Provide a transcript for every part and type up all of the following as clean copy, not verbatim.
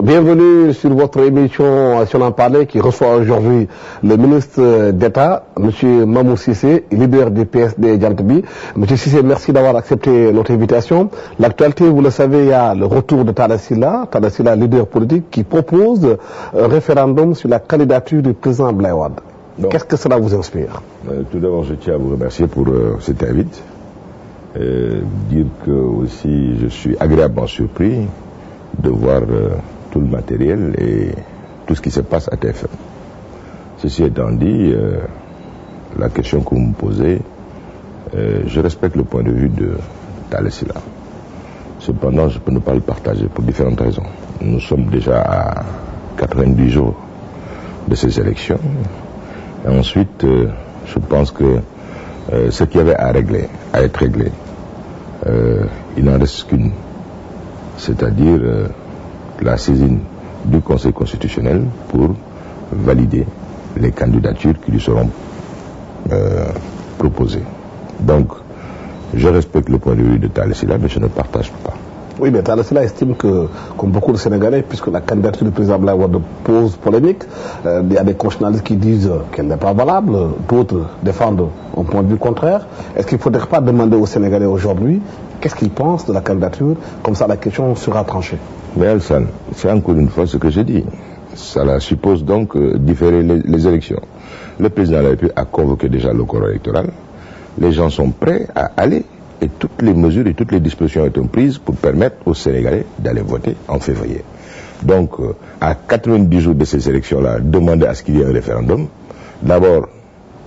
Bienvenue sur votre émission Si on en parlait qui reçoit aujourd'hui le ministre d'État, M. Mamou Cissé, leader du PSD Djantbi. M. Cissé, merci d'avoir accepté notre invitation. L'actualité, vous le savez, il y a le retour de Talla Sylla, leader politique, qui propose un référendum sur la candidature du président Abdoulaye Wade. Qu'est-ce que cela vous inspire? Tout d'abord, je tiens à vous remercier pour cette invite. Dire que aussi je suis agréablement surpris de voir tout le matériel et tout ce qui se passe à TFM. Ceci étant dit, la question que vous me posez, je respecte le point de vue de Talla Sylla. Cependant, je peux ne pas le partager pour différentes raisons. Nous sommes déjà à 90 jours de ces élections. Et ensuite, je pense que ce qu'il y avait à régler, à être réglé, il n'en reste qu'une. C'est-à-dire la saisine du Conseil constitutionnel pour valider les candidatures qui lui seront proposées. Donc, je respecte le point de vue de Talla Sylla, mais je ne partage pas. Oui, mais Talla Sylla estime que, comme beaucoup de Sénégalais, puisque la candidature du président Abdoulaye Wade pose polémique, il y a des constitutionnalistes qui disent qu'elle n'est pas valable, d'autres défendent un point de vue contraire. Est-ce qu'il ne faudrait pas demander aux Sénégalais aujourd'hui qu'est-ce qu'ils pensent de la candidature? Comme ça, la question sera tranchée. Mais Alsan, c'est encore une fois ce que je dis. Cela suppose donc différer les élections. Le président de la République a convoqué déjà le corps électoral. Les gens sont prêts à aller. Et toutes les mesures et toutes les dispositions ont été prises pour permettre aux Sénégalais d'aller voter en février. Donc, à 90 jours de ces élections-là, demander à ce qu'il y ait un référendum. D'abord,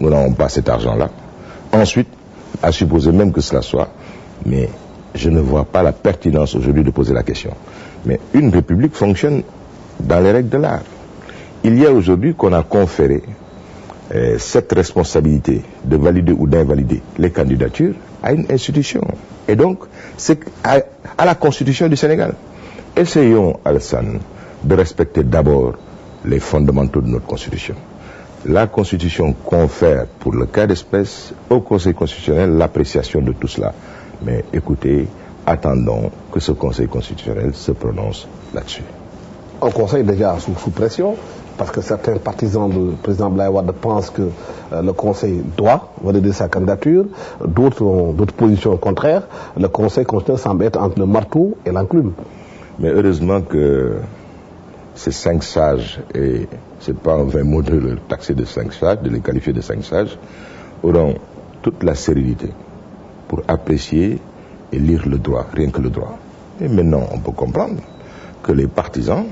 nous n'avons pas cet argent-là. Ensuite, à supposer même que cela soit, mais je ne vois pas la pertinence aujourd'hui de poser la question. Mais une république fonctionne dans les règles de l'art. Il y a aujourd'hui qu'on a conféré cette responsabilité de valider ou d'invalider les candidatures à une institution. Et donc, c'est à la Constitution du Sénégal. Essayons, Alassane, de respecter d'abord les fondamentaux de notre Constitution. La Constitution confère, pour le cas d'espèce, au Conseil constitutionnel l'appréciation de tout cela. Mais écoutez, attendons que ce Conseil constitutionnel se prononce là-dessus. Un Conseil déjà sous pression, parce que certains partisans du président Abdoulaye Wade pensent que le Conseil doit valider sa candidature, d'autres ont d'autres positions contraires. Le Conseil constitutionnel semble être entre le marteau et l'enclume. Mais heureusement que ces 5 sages, et c'est pas un vain mot de le taxer de 5 sages, de les qualifier de 5 sages, auront toute la sérénité pour apprécier et lire le droit, rien que le droit. Et maintenant, on peut comprendre que les partisans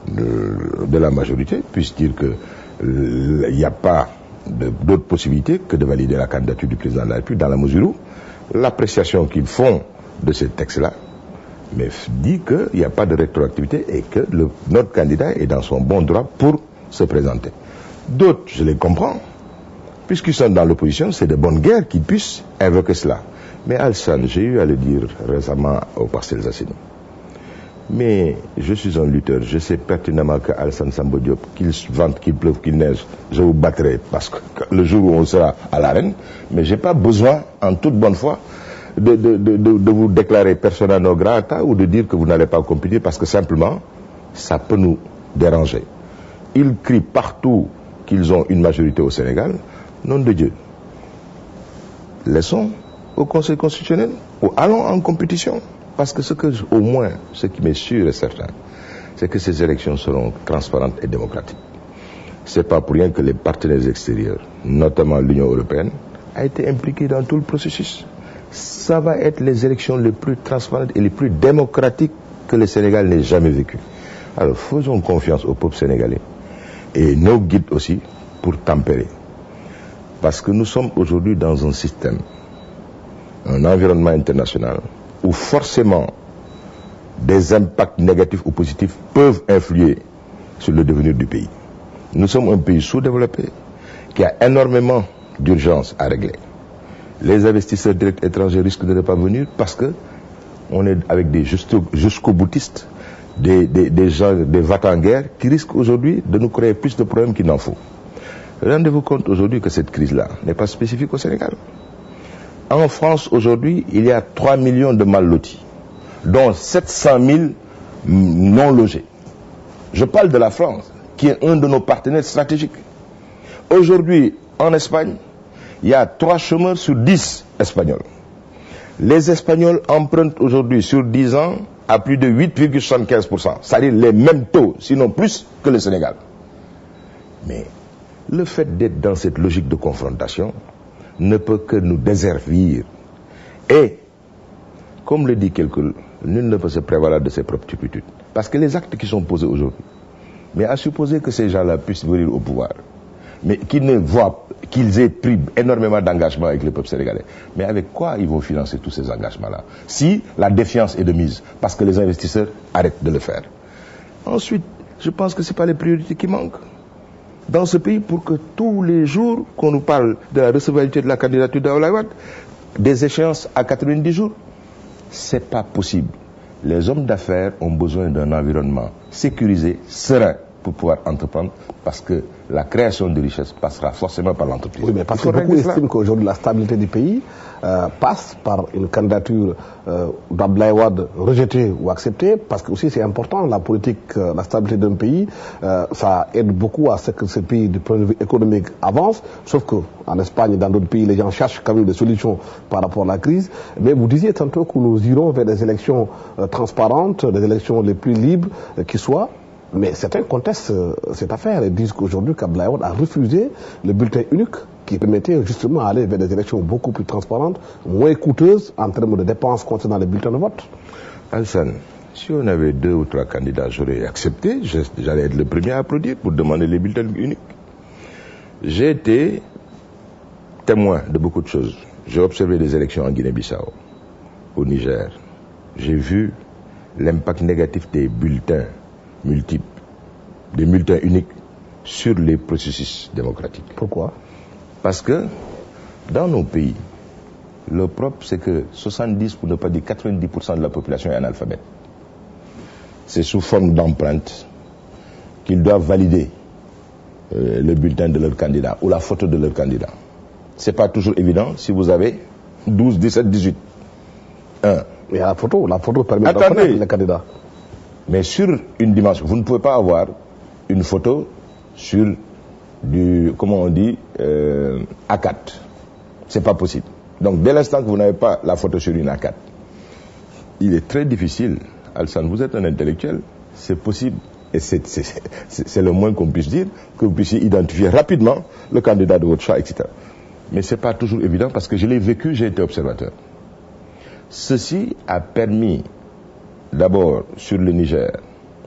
de la majorité puissent dire qu'il n'y a pas d'autre possibilité que de valider la candidature du président de la République, dans la mesure où l'appréciation qu'ils font de ces textes-là dit qu'il n'y a pas de rétroactivité et que notre candidat est dans son bon droit pour se présenter. D'autres, je les comprends, puisqu'ils sont dans l'opposition, c'est de bonne guerre qu'ils puissent invoquer cela. Mais Alsan, j'ai eu à le dire récemment au Parcelles Assainies. Mais je suis un lutteur, je sais pertinemment que Alassane Samba Diop, qu'il vente, qu'il pleuve, qu'il neige, je vous battrai parce que le jour où on sera à l'arène, mais je n'ai pas besoin, en toute bonne foi, de vous déclarer persona non grata ou de dire que vous n'allez pas compétir parce que simplement, ça peut nous déranger. Ils crient partout qu'ils ont une majorité au Sénégal, nom de Dieu. Laissons au Conseil constitutionnel ou allons en compétition. Parce que au moins, ce qui m'est sûr et certain, c'est que ces élections seront transparentes et démocratiques. Ce n'est pas pour rien que les partenaires extérieurs, notamment l'Union européenne, a été impliquée dans tout le processus. Ça va être les élections les plus transparentes et les plus démocratiques que le Sénégal n'ait jamais vécues. Alors faisons confiance au peuple sénégalais et nos guides aussi pour tempérer. Parce que nous sommes aujourd'hui dans un système, un environnement international, où forcément des impacts négatifs ou positifs peuvent influer sur le devenir du pays. Nous sommes un pays sous-développé qui a énormément d'urgences à régler. Les investisseurs directs étrangers risquent de ne pas venir parce que on est avec des jusqu'au boutistes, des gens, des va-t-en-guerre qui risquent aujourd'hui de nous créer plus de problèmes qu'il n'en faut. Rendez-vous compte aujourd'hui que cette crise-là n'est pas spécifique au Sénégal. En France, aujourd'hui, il y a 3 millions de mal lotis, dont 700 000 non logés. Je parle de la France, qui est un de nos partenaires stratégiques. Aujourd'hui, en Espagne, il y a 3 chômeurs sur 10 Espagnols. Les Espagnols empruntent aujourd'hui sur 10 ans à plus de 8,75%. C'est-à-dire les mêmes taux, sinon plus que le Sénégal. Mais le fait d'être dans cette logique de confrontation ne peut que nous desservir. Et, comme le dit quelqu'un, nul ne peut se prévaloir de ses propres turpitudes. Parce que les actes qui sont posés aujourd'hui, mais à supposer que ces gens-là puissent venir au pouvoir, mais qu'ils ne voient qu'ils aient pris énormément d'engagements avec le peuple sénégalais. Mais avec quoi ils vont financer tous ces engagements-là? Si la défiance est de mise, parce que les investisseurs arrêtent de le faire. Ensuite, je pense que ce n'est pas les priorités qui manquent dans ce pays pour que tous les jours qu'on nous parle de la recevabilité de la candidature d'Abdoulaye Wade, des échéances à 90 jours. Ce n'est pas possible. Les hommes d'affaires ont besoin d'un environnement sécurisé, serein, pour pouvoir entreprendre, parce que la création de richesse passera forcément par l'entreprise. Oui, mais parce que beaucoup estiment qu'aujourd'hui la stabilité du pays passe par une candidature d'Abdoulaye Wade rejetée ou acceptée, parce que aussi c'est important, la politique, la stabilité d'un pays, ça aide beaucoup à ce que ce pays, du point de vue économique, avance, sauf qu'en Espagne et dans d'autres pays, les gens cherchent quand même des solutions par rapport à la crise. Mais vous disiez tantôt que nous irons vers des élections transparentes, des élections les plus libres qui soient. Mais certains contestent cette affaire et disent qu'aujourd'hui, qu'Abdoulaye Wade a refusé le bulletin unique qui permettait justement d'aller vers des élections beaucoup plus transparentes, moins coûteuses en termes de dépenses concernant les bulletins de vote. Alassane, si on avait 2 ou 3 candidats, j'aurais accepté, j'allais être le premier à applaudir pour demander les bulletins uniques. J'ai été témoin de beaucoup de choses. J'ai observé les élections en Guinée-Bissau, au Niger. J'ai vu l'impact négatif des bulletins multiples, des bulletins uniques sur les processus démocratiques. Pourquoi? Parce que dans nos pays, le propre c'est que 70, pour ne pas dire 90% de la population est analphabète. C'est sous forme d'empreinte qu'ils doivent valider le bulletin de leur candidat ou la photo de leur candidat. C'est pas toujours évident si vous avez 12, 17, 18. Mais la photo permet de reconnaître le candidat. Mais sur une dimension, vous ne pouvez pas avoir une photo sur du, comment on dit, A4. C'est pas possible. Donc dès l'instant que vous n'avez pas la photo sur une A4, il est très difficile. Alassane, vous êtes un intellectuel, c'est possible, et c'est le moins qu'on puisse dire, que vous puissiez identifier rapidement le candidat de votre choix, etc. Mais c'est pas toujours évident parce que je l'ai vécu, j'ai été observateur. Ceci a permis d'abord sur le Niger,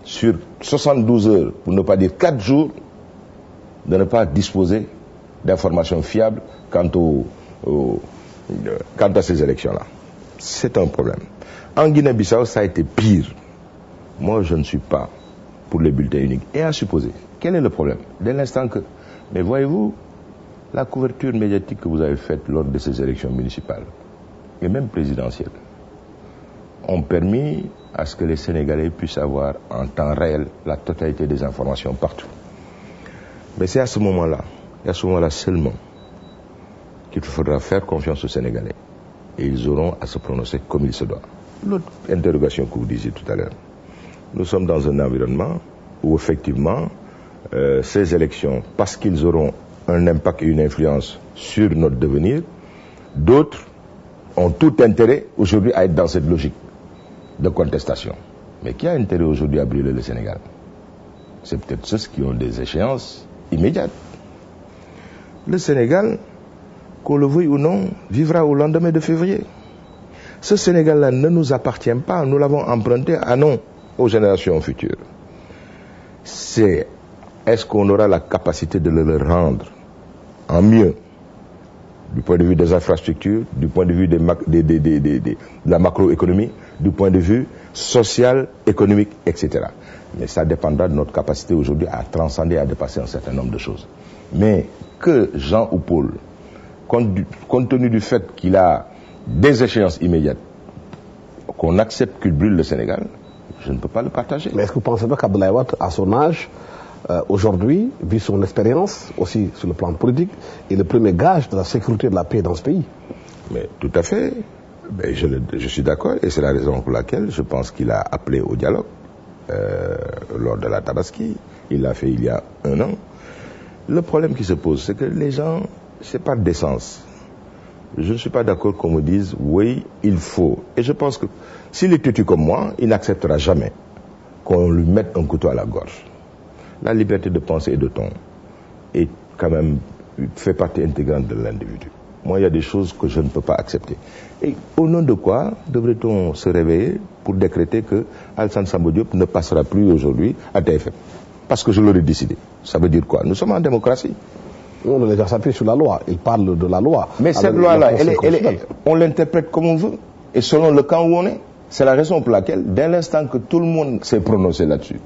sur 72 heures, pour ne pas dire 4 jours, de ne pas disposer d'informations fiables quant à ces élections-là. C'est un problème. En Guinée-Bissau, ça a été pire. Moi, je ne suis pas pour les bulletins uniques. Et à supposer, quel est le problème? Dès l'instant que... Mais voyez-vous, la couverture médiatique que vous avez faite lors de ces élections municipales, et même présidentielles, ont permis à ce que les Sénégalais puissent avoir en temps réel la totalité des informations partout. Mais c'est à ce moment-là, et à ce moment-là seulement, qu'il faudra faire confiance aux Sénégalais. Et ils auront à se prononcer comme il se doit. L'autre interrogation que vous disiez tout à l'heure, nous sommes dans un environnement où effectivement, ces élections, parce qu'ils auront un impact et une influence sur notre devenir, d'autres ont tout intérêt aujourd'hui à être dans cette logique de contestation. Mais qui a intérêt aujourd'hui à brûler le Sénégal? C'est peut-être ceux qui ont des échéances immédiates. Le Sénégal, qu'on le veuille ou non, vivra au lendemain de février. Ce Sénégal-là ne nous appartient pas, nous l'avons emprunté à nous, aux générations futures. Est-ce qu'on aura la capacité de le rendre en mieux, du point de vue des infrastructures, du point de vue de la macroéconomie, du point de vue social, économique, etc. Mais ça dépendra de notre capacité aujourd'hui à transcender, à dépasser un certain nombre de choses. Mais que Jean ou Paul, compte tenu du fait qu'il a des échéances immédiates, qu'on accepte qu'il brûle le Sénégal, je ne peux pas le partager. Mais est-ce que vous pensez pas qu'Abdoulaye Wade, à son âge, aujourd'hui, vu son expérience, aussi sur le plan politique, est le premier gage de la sécurité et de la paix dans ce pays? Mais tout à fait. Mais je suis d'accord, et c'est la raison pour laquelle je pense qu'il a appelé au dialogue. lors de la Tabaski. Il l'a fait il y a 1 an. Le problème qui se pose, c'est que les gens, c'est pas décence. Je ne suis pas d'accord qu'on me dise, oui, il faut. Et je pense que s'il est têtu comme moi, il n'acceptera jamais qu'on lui mette un couteau à la gorge. La liberté de penser et de ton est quand même, fait partie intégrante de l'individu. Moi, il y a des choses que je ne peux pas accepter. Et au nom de quoi devrait-on se réveiller pour décréter que Alassane Samba Diop ne passera plus aujourd'hui à TFM? Parce que je l'aurais décidé. Ça veut dire quoi? Nous sommes en démocratie. On a déjà s'appuie sur la loi. Il parle de la loi. Mais cette loi-là, on l'interprète comme on veut. Et selon le camp où on est. C'est la raison pour laquelle, dès l'instant que tout le monde s'est prononcé là-dessus,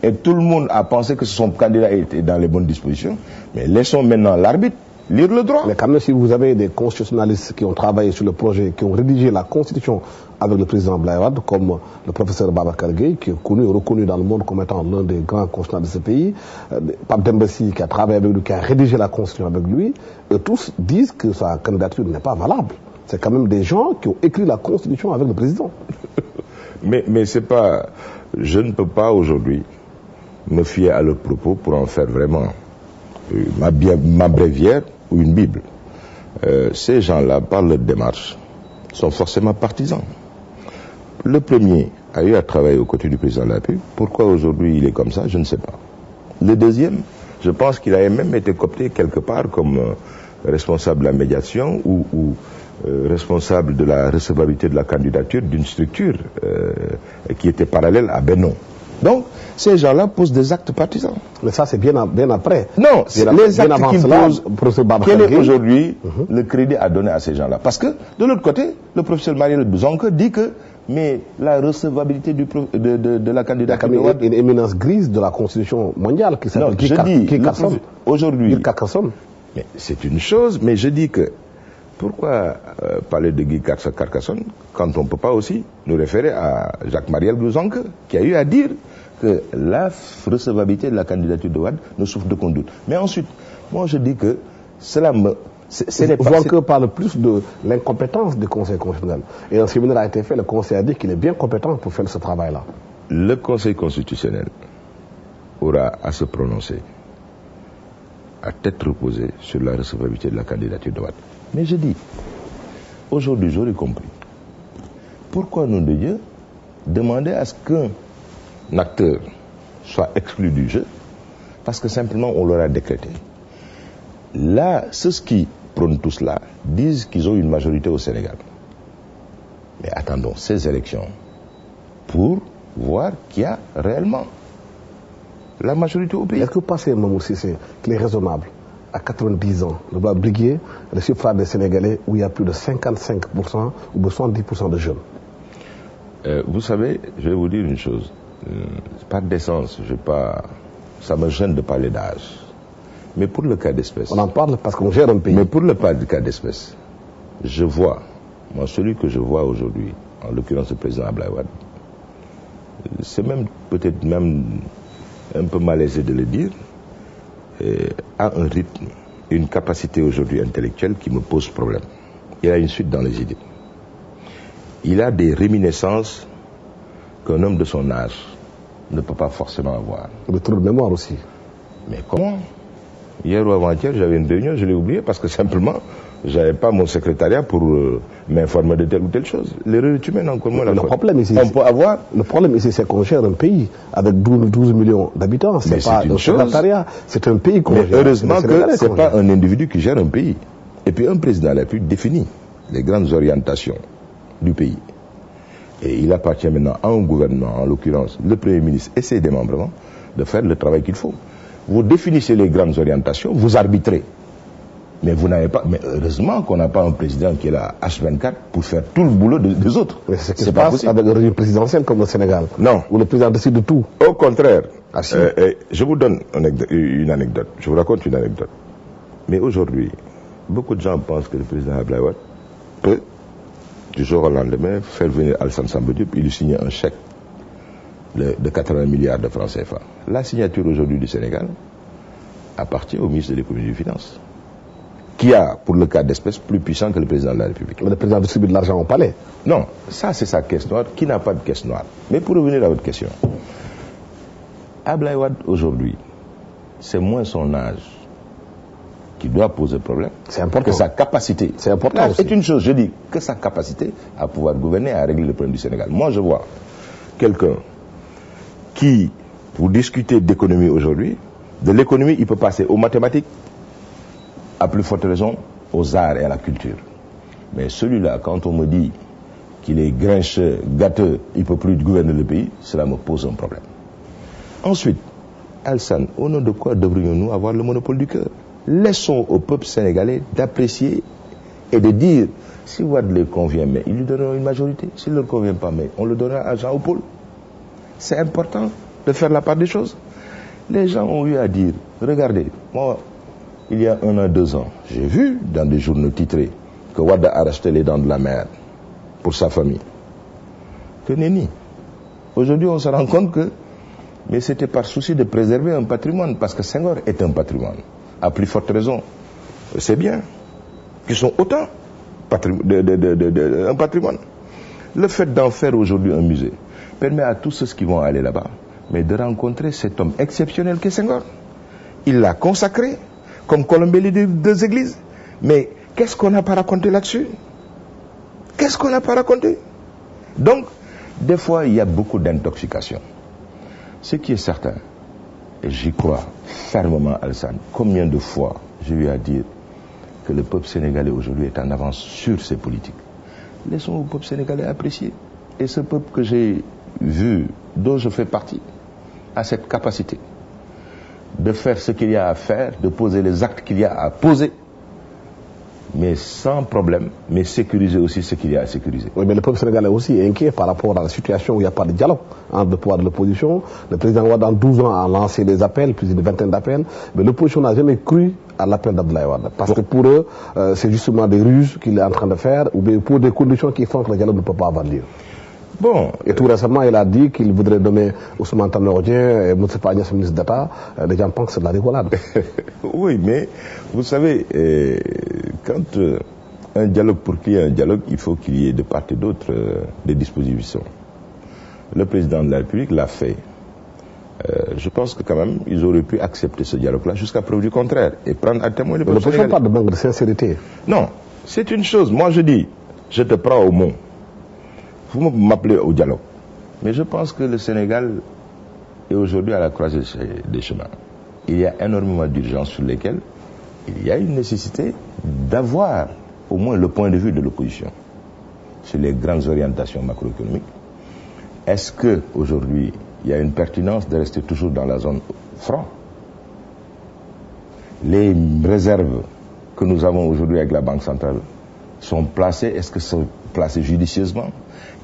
et tout le monde a pensé que son candidat était dans les bonnes dispositions, mais laissons maintenant l'arbitre lire le droit. Mais quand même, si vous avez des constitutionnalistes qui ont travaillé sur le projet, qui ont rédigé la constitution avec le président Abdoulaye Wade, comme le professeur Babacar Gueye, qui est reconnu dans le monde comme étant l'un des grands constitutionnalistes de ce pays, Pape Dembessi, qui a travaillé avec lui, qui a rédigé la constitution avec lui, eux tous disent que sa candidature n'est pas valable. C'est quand même des gens qui ont écrit la constitution avec le président. Mais c'est pas... Je ne peux pas aujourd'hui me fier à leurs propos pour en faire vraiment ma bréviaire ou une Bible. Ces gens-là, par leur démarche, sont forcément partisans. Le premier a eu à travailler aux côtés du président de la République. Pourquoi aujourd'hui il est comme ça, je ne sais pas. Le deuxième, je pense qu'il a même été coopté quelque part comme responsable de la médiation ou responsable de la recevabilité de la candidature d'une structure qui était parallèle à Benon. Donc, ces gens-là posent des actes partisans. Mais ça, c'est bien après. Non, les actes qu'ils posent, quel est aujourd'hui le crédit à donner à ces gens-là? Parce que, de l'autre côté, le professeur Mariel Buzanque dit que mais la recevabilité de la candidature de Wade... une éminence grise de la Constitution mondiale qui s'appelle Guy Carson. Aujourd'hui, mais c'est une chose, mais je dis que pourquoi parler de Guy Carcassonne quand on ne peut pas aussi nous référer à Jacques-Mariel Buzanque qui a eu à dire que la recevabilité de la candidature de Wade ne souffre d'aucun doute. Mais ensuite, moi je dis que cela me... Buzanque parle plus de l'incompétence du Conseil constitutionnel. Et un séminaire a été fait, le Conseil a dit qu'il est bien compétent pour faire ce travail-là. Le Conseil constitutionnel aura à se prononcer à tête reposée sur la recevabilité de la candidature de Wade. Mais je dis, aujourd'hui j'aurais compris. Pourquoi, nom de Dieu, demander à ce qu'un acteur soit exclu du jeu parce que simplement on leur a décrété. Là, ceux qui prônent tout cela disent qu'ils ont une majorité au Sénégal. Mais attendons ces élections pour voir qu'il y a réellement la majorité au pays. Est-ce que vous pensez, Mamour Cissé, qu'il est raisonnable, à 90 ans, de vouloir briguer le suffrage des Sénégalais où il y a plus de 55% ou de 70% de jeunes? Vous savez, je vais vous dire une chose. Par décence, ça me gêne de parler d'âge. Mais pour le cas d'espèce... On en parle parce qu'on gère un pays. Mais pour le cas d'espèce, je vois, moi celui que je vois aujourd'hui, en l'occurrence le président Abdoulaye Wade, c'est même peut-être même un peu malaisé de le dire, a un rythme, une capacité aujourd'hui intellectuelle qui me pose problème. Il a une suite dans les idées. Il a des réminiscences qu'un homme de son âge ne peut pas forcément avoir. Le trou de mémoire aussi. Mais comment? Hier ou avant-hier, j'avais une réunion, je l'ai oublié parce que simplement, j'avais pas mon secrétariat pour m'informer de telle ou telle chose. L'erreur est humaine, encore moins. Le problème ici, c'est qu'on gère un pays avec 12 millions d'habitants. C'est pas un secrétariat, c'est un pays qu'on gère. Mais heureusement que c'est pas un individu qui gère un pays. Et puis un président de la République définit les grandes orientations du pays. Et il appartient maintenant à un gouvernement, en l'occurrence le Premier ministre et ses démembrements, de faire le travail qu'il faut. Vous définissez les grandes orientations, vous arbitrez. Mais vous n'avez pas. Mais heureusement qu'on n'a pas un président qui est là H24 pour faire tout le boulot des autres. Mais c'est ce qui se passe avec un régime présidentiel comme le Sénégal. Non. Où le président décide de tout. Au contraire. Je vous donne une anecdote. Je vous raconte une anecdote. Mais aujourd'hui, beaucoup de gens pensent que le président Abdoulaye Wade peut, du jour au lendemain, faire venir Alassane Samba Diop et lui signer un chèque de 80 milliards de francs CFA. La signature aujourd'hui du Sénégal appartient au ministre de l'économie et des finances, qui a, pour le cas d'espèce, plus puissant que le président de la République. Mais le président distribue de l'argent au palais. Non, ça c'est sa caisse noire, qui n'a pas de caisse noire. Mais pour revenir à votre question, Abdoulaye Wade, aujourd'hui, c'est moins son âge qui doit poser problème que sa capacité. C'est important aussi. C'est une chose, je dis, que sa capacité à pouvoir gouverner, à régler le problème du Sénégal. Moi, je vois quelqu'un qui, vous discutez d'économie aujourd'hui, de l'économie, il peut passer aux mathématiques, à plus forte raison, aux arts et à la culture. Mais celui-là, quand on me dit qu'il est grincheux, gâteux, il ne peut plus gouverner le pays, cela me pose un problème. Ensuite, Alassane, au nom de quoi devrions-nous avoir le monopole du cœur? Laissons au peuple sénégalais d'apprécier et de dire, si Wade leur convient, mais ils lui donneront une majorité. S'il ne leur convient pas, mais on le donnera à Jean Paul. C'est important de faire la part des choses. Les gens ont eu à dire, regardez, moi, il y a 1 an, 2 ans, j'ai vu dans des journaux titrés que Wade a racheté les dents de la mer pour sa famille. Que nenni. Aujourd'hui, on se rend compte que, mais c'était par souci de préserver un patrimoine, parce que Senghor est un patrimoine. À plus forte raison, c'est bien qu'ils sont autant un patrimoine. Le fait d'en faire aujourd'hui un musée permet à tous ceux qui vont aller là-bas, mais de rencontrer cet homme exceptionnel qu'est Senghor. Il l'a consacré comme Colombelli des 2 églises. Mais qu'est-ce qu'on n'a pas raconté là-dessus? Qu'est-ce qu'on n'a pas raconté? Donc, des fois, il y a beaucoup d'intoxication. Ce qui est certain, et j'y crois fermement, Alassane, combien de fois j'ai eu à dire que le peuple sénégalais aujourd'hui est en avance sur ses politiques. Laissons au peuple sénégalais apprécier. Et ce peuple que j'ai vu, dont je fais partie, a cette capacité de faire ce qu'il y a à faire, de poser les actes qu'il y a à poser, mais sans problème, mais sécuriser aussi ce qu'il y a à sécuriser. Oui, mais le peuple sénégalais aussi est inquiet par rapport à la situation où il n'y a pas de dialogue entre le pouvoir et l'opposition. Le président Wade, en 12 ans, a lancé des appels, plus d'une vingtaine d'appels, mais l'opposition n'a jamais cru à l'appel d'Abdoulaye Wade. Parce que pour eux, c'est justement des ruses qu'il est en train de faire, ou bien pour des conditions qui font que le dialogue ne peut pas avoir lieu. Bon, et tout récemment, il a dit qu'il voudrait donner Ousmane Tanor Dieng et Moussa Agnès, ministre d'État. Les gens pensent que c'est de la rigolade. Oui, mais vous savez, quand un dialogue, pour qu'il y ait un dialogue, il faut qu'il y ait de part et d'autre des dispositions. Le président de la République l'a fait. Je pense que quand même, ils auraient pu accepter ce dialogue-là jusqu'à preuve du contraire et prendre à témoin le peuple sénégalais. Ne pas de manque de sincérité. Non, c'est une chose. Moi, je dis, je te prends au mot. Vous m'appelez au dialogue. Mais je pense que le Sénégal est aujourd'hui à la croisée des chemins. Il y a énormément d'urgences sur lesquelles il y a une nécessité d'avoir au moins le point de vue de l'opposition sur les grandes orientations macroéconomiques. Est-ce qu'aujourd'hui, il y a une pertinence de rester toujours dans la zone franc? Les réserves que nous avons aujourd'hui avec la Banque centrale sont placées, est-ce que sont placées judicieusement?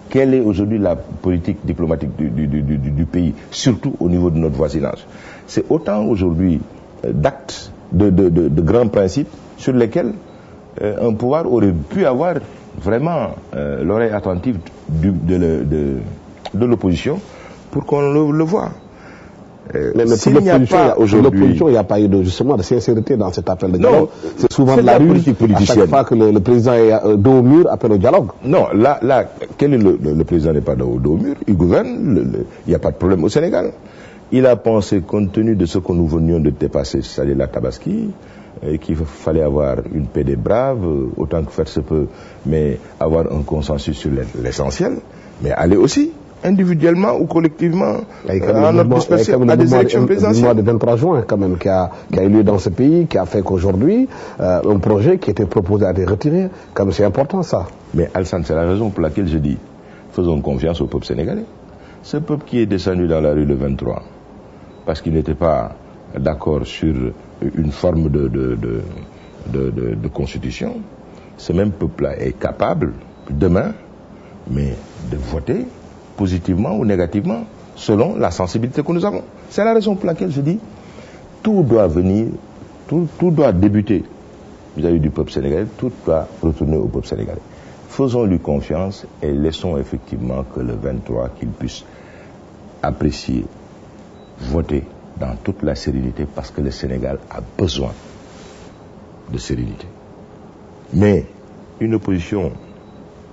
Quelle est aujourd'hui la politique diplomatique du pays, surtout au niveau de notre voisinage? C'est autant aujourd'hui d'actes, de grands principes sur lesquels un pouvoir aurait pu avoir vraiment l'oreille attentive de l'opposition pour qu'on le voit. Mais pour l'opposition, il n'y a pas eu justement de sincérité dans cet appel de dialogue. C'est souvent de la ruse. À chaque fois que le président est dos au mur, appelle au dialogue. Non, là, quel est le président n'est pas dos au mur, il gouverne, il n'y a pas de problème au Sénégal. Il a pensé, compte tenu de ce que nous venions de dépasser, c'est-à-dire la Tabaski, qu'il fallait avoir une paix des braves, autant que faire se peut, mais avoir un consensus sur l'essentiel, mais aller aussi individuellement ou collectivement à notre dispersion à des élections présidentielles. Le mois du 23 juin quand même qui a eu lieu dans ce pays, qui a fait qu'aujourd'hui un projet qui était proposé a été retiré. Comme c'est important ça. Mais Alassane, c'est la raison pour laquelle je dis faisons confiance au peuple sénégalais. Ce peuple qui est descendu dans la rue le 23 parce qu'il n'était pas d'accord sur une forme de constitution, ce même peuple-là est capable demain, mais de voter positivement ou négativement, selon la sensibilité que nous avons. C'est la raison pour laquelle je dis, tout doit venir, tout doit débuter vis-à-vis du peuple sénégalais, tout doit retourner au peuple sénégalais. Faisons-lui confiance et laissons effectivement que le 23, qu'il puisse apprécier, voter dans toute la sérénité, parce que le Sénégal a besoin de sérénité. Mais une opposition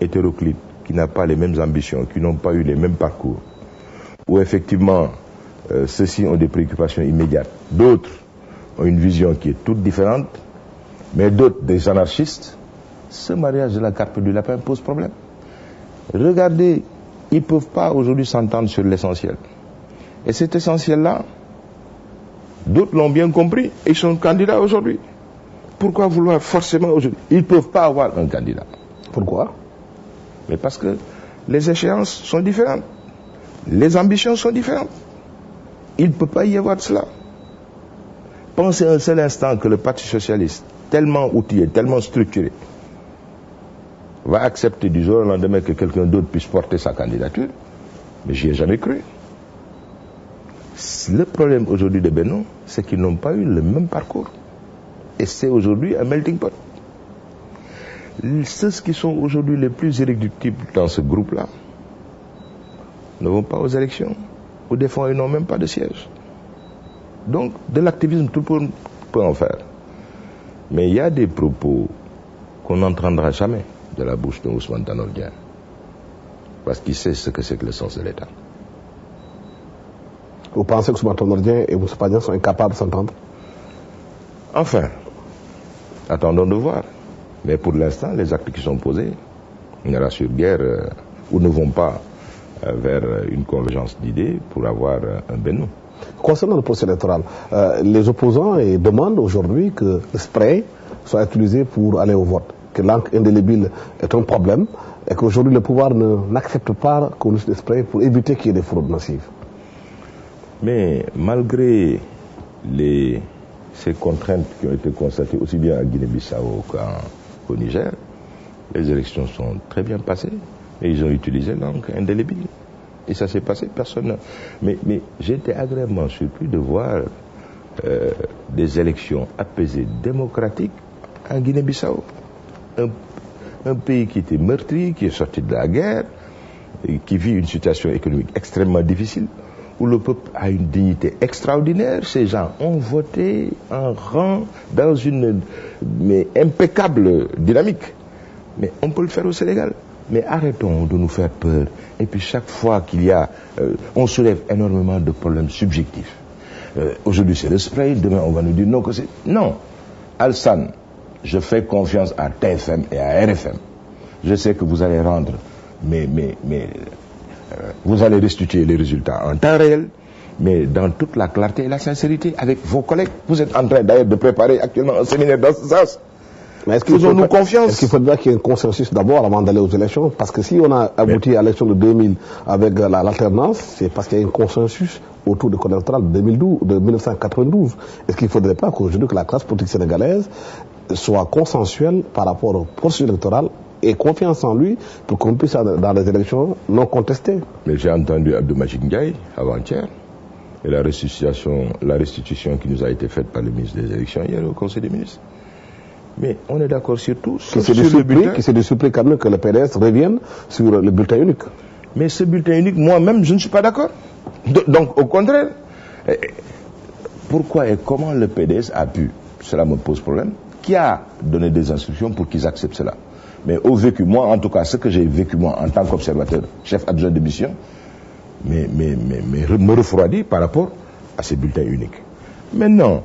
hétéroclite, qui n'a pas les mêmes ambitions, qui n'ont pas eu les mêmes parcours, où effectivement ceux-ci ont des préoccupations immédiates. D'autres ont une vision qui est toute différente, mais d'autres, des anarchistes. Ce mariage de la carpe du lapin pose problème. Regardez, ils ne peuvent pas aujourd'hui s'entendre sur l'essentiel. Et cet essentiel-là, d'autres l'ont bien compris et ils sont candidats aujourd'hui. Pourquoi vouloir forcément aujourd'hui? Ils ne peuvent pas avoir un candidat. Pourquoi? Mais parce que les échéances sont différentes. Les ambitions sont différentes. Il ne peut pas y avoir de cela. Pensez un seul instant que le Parti socialiste, tellement outillé, tellement structuré, va accepter du jour au lendemain que quelqu'un d'autre puisse porter sa candidature. Mais j'y ai jamais cru. Le problème aujourd'hui de Benno, c'est qu'ils n'ont pas eu le même parcours. Et c'est aujourd'hui un melting pot. Ceux qui sont aujourd'hui les plus irréductibles dans ce groupe-là ne vont pas aux élections. Ou des fois, ils n'ont même pas de siège. Donc, de l'activisme, tout le monde peut en faire. Mais il y a des propos qu'on n'entendra jamais de la bouche de Ousmane Tanor Dieng. Parce qu'il sait ce que c'est que le sens de l'État. Vous pensez que Ousmane Tanor Dieng et Moussa Padien sont incapables de s'entendre? Enfin, attendons de voir. Mais pour l'instant, les actes qui sont posés ne rassurent guère ou ne vont pas vers une convergence d'idées pour avoir un Benno. Concernant le processus électoral, les opposants demandent aujourd'hui que le spray soit utilisé pour aller au vote, que l'encre indélébile est un problème et qu'aujourd'hui le pouvoir n'accepte pas qu'on use le spray pour éviter qu'il y ait des fraudes massives. Mais malgré ces contraintes qui ont été constatées aussi bien à Guinée-Bissau qu'au Niger, les élections sont très bien passées et ils ont utilisé l'encre indélébile. Et ça s'est passé, personne. Mais j'ai été agréablement surpris de voir des élections apaisées, démocratiques en Guinée-Bissau. Un pays qui était meurtri, qui est sorti de la guerre, et qui vit une situation économique extrêmement difficile, où le peuple a une dignité extraordinaire. Ces gens ont voté en rang dans une impeccable dynamique. Mais on peut le faire au Sénégal. Mais arrêtons de nous faire peur. Et puis chaque fois qu'il y a... on soulève énormément de problèmes subjectifs. Aujourd'hui c'est le spray, demain on va nous dire non que c'est... Non. Alsan, je fais confiance à TFM et à RFM. Je sais que vous allez rendre... vous allez restituer les résultats en temps réel, mais dans toute la clarté et la sincérité avec vos collègues. Vous êtes en train d'ailleurs de préparer actuellement un séminaire dans ce sens. Faisons-nous confiance. Est-ce qu'il faudra qu'il y ait un consensus d'abord avant d'aller aux élections? Parce que si on a abouti à l'élection de 2000 avec l'alternance, c'est parce qu'il y a un consensus autour du code électoral de 1992. Est-ce qu'il ne faudrait pas qu'aujourd'hui que la classe politique sénégalaise soit consensuelle par rapport au processus électoral et confiance en lui pour qu'on puisse aller dans les élections non contestées? Mais j'ai entendu Abdou Majid Ndiaye avant-hier et la restitution qui nous a été faite par le ministre des élections hier au Conseil des ministres. Mais on est d'accord sur tout. Qui s'est de surpris quand même que le PDS revienne sur le bulletin unique. Mais ce bulletin unique, moi-même, je ne suis pas d'accord. Donc, au contraire, pourquoi et comment le PDS a pu, cela me pose problème, qui a donné des instructions pour qu'ils acceptent cela? Mais au vécu, moi, en tout cas, ce que j'ai vécu, moi, en tant qu'observateur, chef adjoint de mission, me refroidit par rapport à ces bulletins uniques. Maintenant,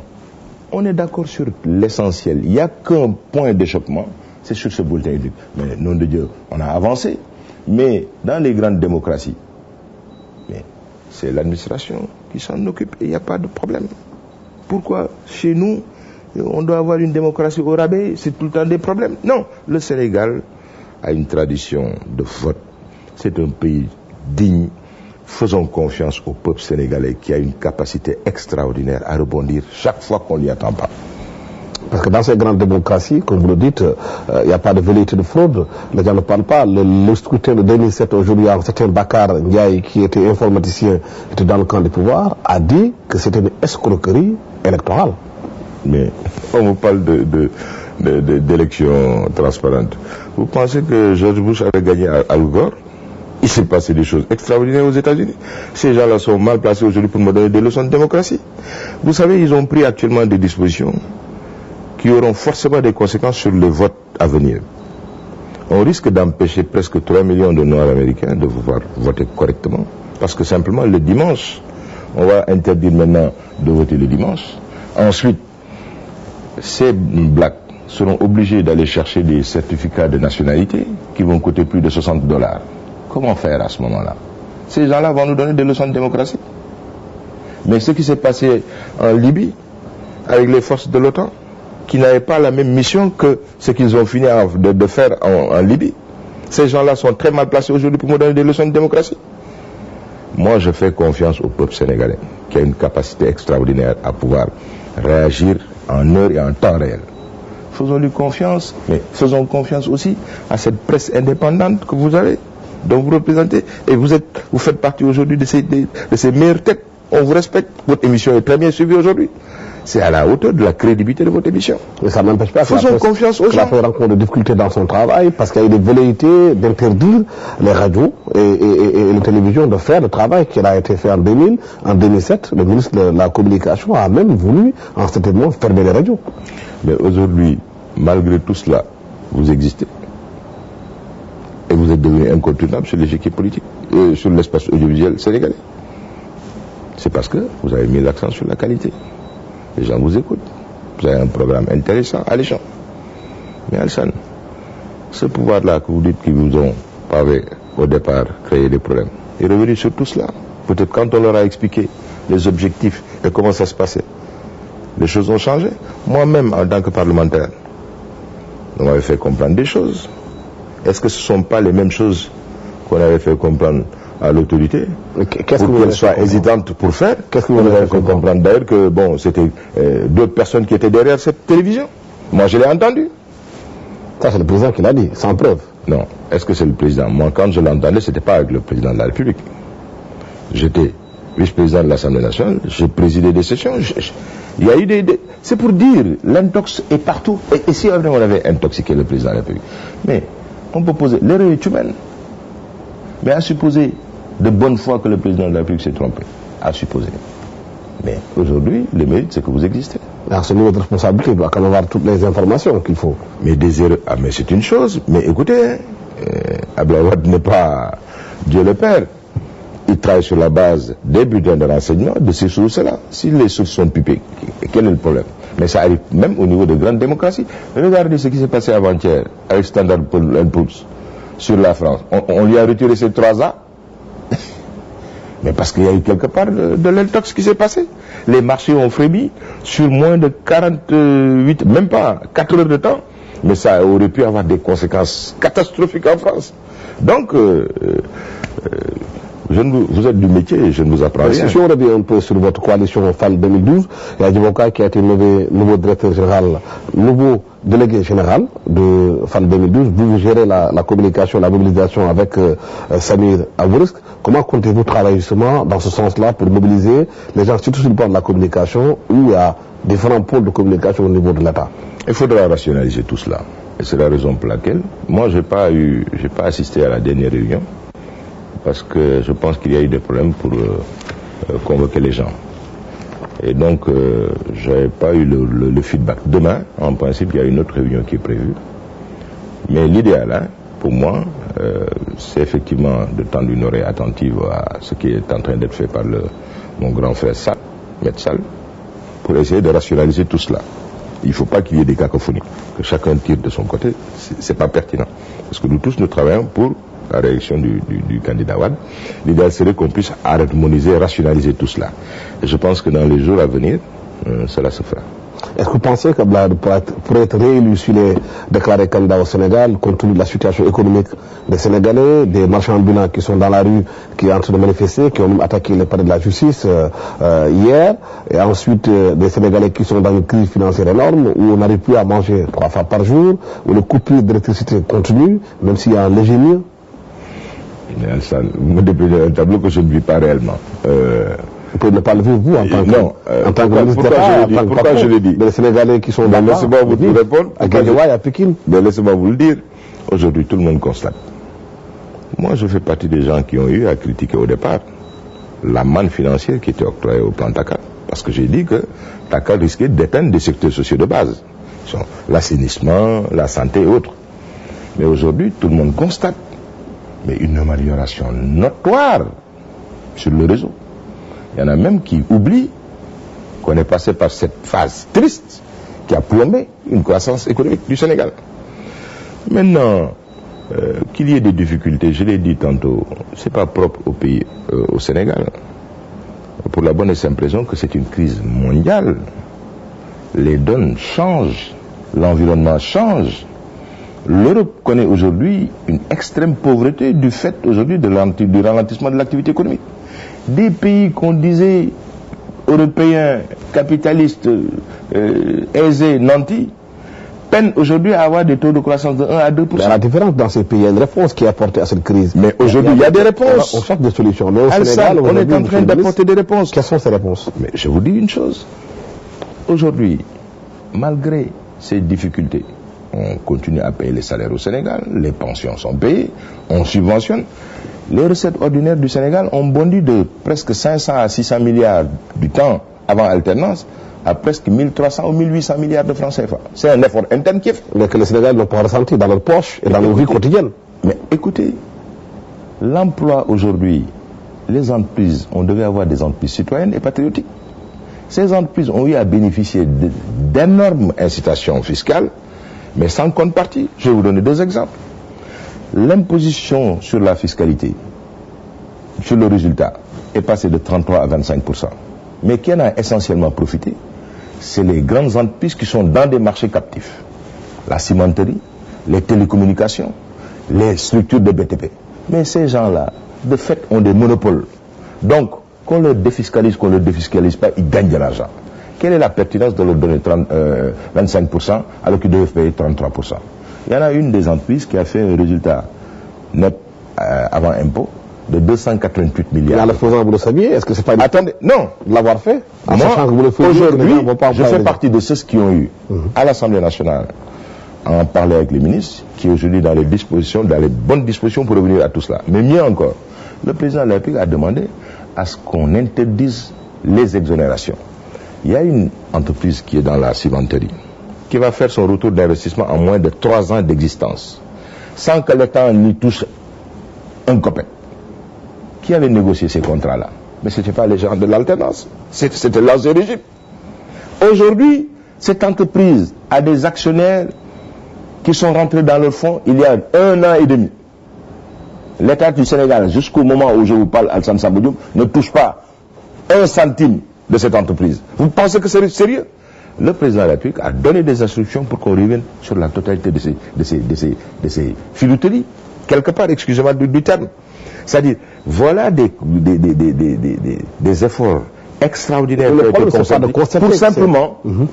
on est d'accord sur l'essentiel. Il n'y a qu'un point d'échoppement, c'est sur ce bulletin unique. Mais, nom de Dieu, on a avancé. Mais dans les grandes démocraties, c'est l'administration qui s'en occupe et il n'y a pas de problème. Pourquoi chez nous, on doit avoir une démocratie au rabais, c'est tout le temps des problèmes? Non, le Sénégal a une tradition de vote. C'est un pays digne. Faisons confiance au peuple sénégalais qui a une capacité extraordinaire à rebondir chaque fois qu'on ne l'y attend pas. Parce que dans ces grandes démocraties, comme vous le dites, il n'y a pas de velléité de fraude. Les gens ne parlent pas. Le scrutin de 2007, aujourd'hui, un certain Bakar Ndiaye, qui était informaticien, était dans le camp du pouvoir, a dit que c'était une escroquerie électorale. Mais on vous parle d'élections transparentes. Vous pensez que George Bush avait gagné à Al Gore? Il s'est passé des choses extraordinaires aux États-Unis. Ces gens-là sont mal placés aujourd'hui pour me donner des leçons de démocratie. Vous savez, ils ont pris actuellement des dispositions qui auront forcément des conséquences sur le vote à venir. On risque d'empêcher presque 3 millions de Noirs américains de pouvoir voter correctement. Parce que simplement, le dimanche, On va interdire maintenant de voter le dimanche. Ensuite, ces blacks seront obligés d'aller chercher des certificats de nationalité qui vont coûter plus de $60. Comment faire à ce moment-là? Ces gens-là vont nous donner des leçons de démocratie. Mais ce qui s'est passé en Libye, avec les forces de l'OTAN, qui n'avaient pas la même mission que ce qu'ils ont fini de faire en Libye, ces gens-là sont très mal placés aujourd'hui pour me donner des leçons de démocratie. Moi, je fais confiance au peuple sénégalais, qui a une capacité extraordinaire à pouvoir réagir en heure et en temps réel. Faisons-lui confiance, mais faisons confiance aussi à cette presse indépendante que vous avez, dont vous représentez, et vous faites partie aujourd'hui de ces meilleures têtes. On vous respecte, votre émission est très bien suivie aujourd'hui. C'est à la hauteur de la crédibilité de votre émission. Mais ça n'empêche pas que faisons confiance aux gens. La rencontre de difficultés dans son travail, parce qu'il y a eu des velléités d'interdire les radios et les télévisions de faire le travail qui a été fait en 2000, en 2007. Le ministre de la Communication a même voulu, en cet événement, fermer les radios. Mais aujourd'hui, malgré tout cela, vous existez. Et vous êtes devenu incontournable sur l'échiquier politique, sur l'espace audiovisuel sénégalais. C'est parce que vous avez mis l'accent sur la qualité. Les gens vous écoutent. Vous avez un programme intéressant, alléchant. Mais Alassane, ce pouvoir-là que vous dites qu'ils vous ont, au départ, créé des problèmes, est revenu sur tout cela. Peut-être quand on leur a expliqué les objectifs et comment ça se passait, les choses ont changé. Moi-même, en tant que parlementaire, on m'avait fait comprendre des choses. Est-ce que ce ne sont pas les mêmes choses qu'on avait fait comprendre à l'autorité, pour qu'elle soit hésitante pour faire? Qu'est-ce que vous avez fait comprendre d'ailleurs que bon, c'était d'autres personnes qui étaient derrière cette télévision. Moi, je l'ai entendu. Ça, c'est le président qui l'a dit, sans preuve. Non. Est-ce que c'est le président? Moi, quand je l'entendais, c'était pas avec le président de la République. J'étais vice-président de l'Assemblée nationale, j'ai présidé des sessions. Il y a eu c'est pour dire, l'intox est partout. Et si on avait intoxiqué le président de la République? Mais on peut poser, l'erreur est humaine. Mais à supposer de bonne foi que le président de la République s'est trompé, à supposer. Mais aujourd'hui, le mérite, c'est que vous existez. À ce niveau de responsabilité, il doit quand même avoir toutes les informations qu'il faut. Mais des erreurs, mais c'est une chose. Mais écoutez, Abdoulaye Wade n'est pas Dieu le Père. Il travaille sur la base des bulletins de renseignement, de ces sources-là. Si les sources sont pipées, quel est le problème? Mais ça arrive même au niveau de grandes démocraties. Regardez ce qui s'est passé avant-hier avec Standard & Poor's sur la France. On lui a retiré ces 3 ans. Mais parce qu'il y a eu quelque part de l'intox qui s'est passé. Les marchés ont frémi sur moins de 48, même pas 4 heures de temps. Mais ça aurait pu avoir des conséquences catastrophiques en France. Donc, vous êtes du métier et je ne vous apprends rien. Si on revient un peu sur votre coalition FAL 2012, il y a Djiboka qui a été nommé nouveau directeur général, nouveau délégué général de FAL 2012. Vous gérez la communication, la mobilisation avec Samir Abourisque. Comment comptez-vous travailler justement dans ce sens-là pour mobiliser les gens, surtout sur le plan de la communication, où il y a différents pôles de communication au niveau de l'État? Il faudra rationaliser tout cela. Et c'est la raison pour laquelle, moi, j'ai pas assisté à la dernière réunion, parce que je pense qu'il y a eu des problèmes pour convoquer les gens. Et donc, je n'avais pas eu le feedback. Demain, en principe, il y a une autre réunion qui est prévue. Mais l'idéal, pour moi, c'est effectivement de tendre une oreille attentive à ce qui est en train d'être fait par mon grand frère Sall, Maître Sall, pour essayer de rationaliser tout cela. Il ne faut pas qu'il y ait des cacophonies, que chacun tire de son côté, c'est pas pertinent. Parce que nous tous, nous travaillons pour la réélection du candidat Wade. L'idéal serait qu'on puisse harmoniser, rationaliser tout cela. Et je pense que dans les jours à venir, cela se fera. Est-ce que vous pensez que pour être réélu s'il est déclaré candidat au Sénégal, compte tenu de la situation économique des Sénégalais, des marchands ambulants qui sont dans la rue, qui sont en train de manifester, qui ont même attaqué le palais de la justice hier, et ensuite des Sénégalais qui sont dans une crise financière énorme, où on n'arrive plus à manger 3 fois par jour, où les coupures d'électricité continuent, même s'il y a un léger mieux? Mais Alassane, vous me déployez un tableau que je ne vis pas réellement. Vous pouvez ne pas le vivre, vous, en tant que ministre d'État, en tant que pourquoi je l'ai dit? Les Sénégalais qui sont dans là, laissez-moi vous répondre. à Guédiawaye, à Pékin. Mais laissez-moi vous le dire. Aujourd'hui, tout le monde constate. Moi, je fais partie des gens qui ont eu à critiquer au départ la manne financière qui était octroyée au plan TACAL. Parce que j'ai dit que TACAL risquait d'éteindre des secteurs sociaux de base. L'assainissement, la santé et autres. Mais aujourd'hui, tout le monde constate une amélioration notoire sur le réseau. Il y en a même qui oublient qu'on est passé par cette phase triste qui a plombé une croissance économique du Sénégal. Maintenant, qu'il y ait des difficultés, je l'ai dit tantôt, c'est pas propre au pays, au Sénégal. Pour la bonne et simple raison que c'est une crise mondiale. Les donnes changent, l'environnement change. L'Europe connaît aujourd'hui une extrême pauvreté du fait aujourd'hui du ralentissement de l'activité économique. Des pays qu'on disait européens, capitalistes, aisés, nantis, peinent aujourd'hui à avoir des taux de croissance de 1 à 2%. Mais la différence dans ces pays, il y a une réponse qui est apportée à cette crise. Mais aujourd'hui, il y a des réponses. On cherche des solutions. Mais au Sénégal, Sénégal, on est en train d'apporter des réponses. Quelles sont ces réponses? Mais je vous dis une chose. Aujourd'hui, malgré ces difficultés, on continue à payer les salaires au Sénégal, les pensions sont payées, on subventionne. Les recettes ordinaires du Sénégal ont bondi de presque 500 à 600 milliards du temps avant alternance à presque 1300 ou 1800 milliards de francs CFA. C'est un effort interne qui est fait. Mais que les Sénégalais n'ont pas ressenti dans leur poche et dans leur vie quotidienne. Mais écoutez, l'emploi aujourd'hui, les entreprises, on devait avoir des entreprises citoyennes et patriotiques. Ces entreprises ont eu à bénéficier d'énormes incitations fiscales, mais sans contrepartie. Je vais vous donner 2 exemples. L'imposition sur la fiscalité, sur le résultat, est passée de 33 à 25%. Mais qui en a essentiellement profité? C'est les grandes entreprises qui sont dans des marchés captifs. La cimenterie, les télécommunications, les structures de BTP. Mais ces gens-là, de fait, ont des monopoles. Donc, qu'on le défiscalise, qu'on ne le défiscalise pas, ils gagnent de l'argent. Quelle est la pertinence de leur donner 25% alors qu'ils doivent payer 33%? Il y en a une des entreprises qui a fait un résultat net avant impôt de 288 milliards. Et en le faisant, vous le saviez? Est-ce que c'est pas une... Attendez, non. L'avoir fait? En Moi, sachant que vous le faisiez, aujourd'hui, les gens vont pas en je parler. fais partie de ceux qui ont eu à l'Assemblée nationale à en parler avec les ministres, qui est aujourd'hui dans les bonnes dispositions pour revenir à tout cela. Mais mieux encore, le président de la République a demandé à ce qu'on interdise les exonérations. Il y a une entreprise qui est dans la cimenterie, qui va faire son retour d'investissement en moins de 3 ans d'existence, sans que l'État n'y touche un copain. Qui avait négocié ces contrats-là? Mais ce n'était pas les gens de l'alternance, c'était l'ancien régime. Aujourd'hui, cette entreprise a des actionnaires qui sont rentrés dans le fonds il y a 1 an et demi. L'État du Sénégal, jusqu'au moment où je vous parle, Alassane Samba Diop, ne touche pas 1 centime de cette entreprise. Vous pensez que c'est sérieux? Le président de la République a donné des instructions pour qu'on revienne sur la totalité de ces filouteries. Quelque part, excusez-moi du terme. C'est-à-dire, voilà des efforts extraordinaires qui ont été consentis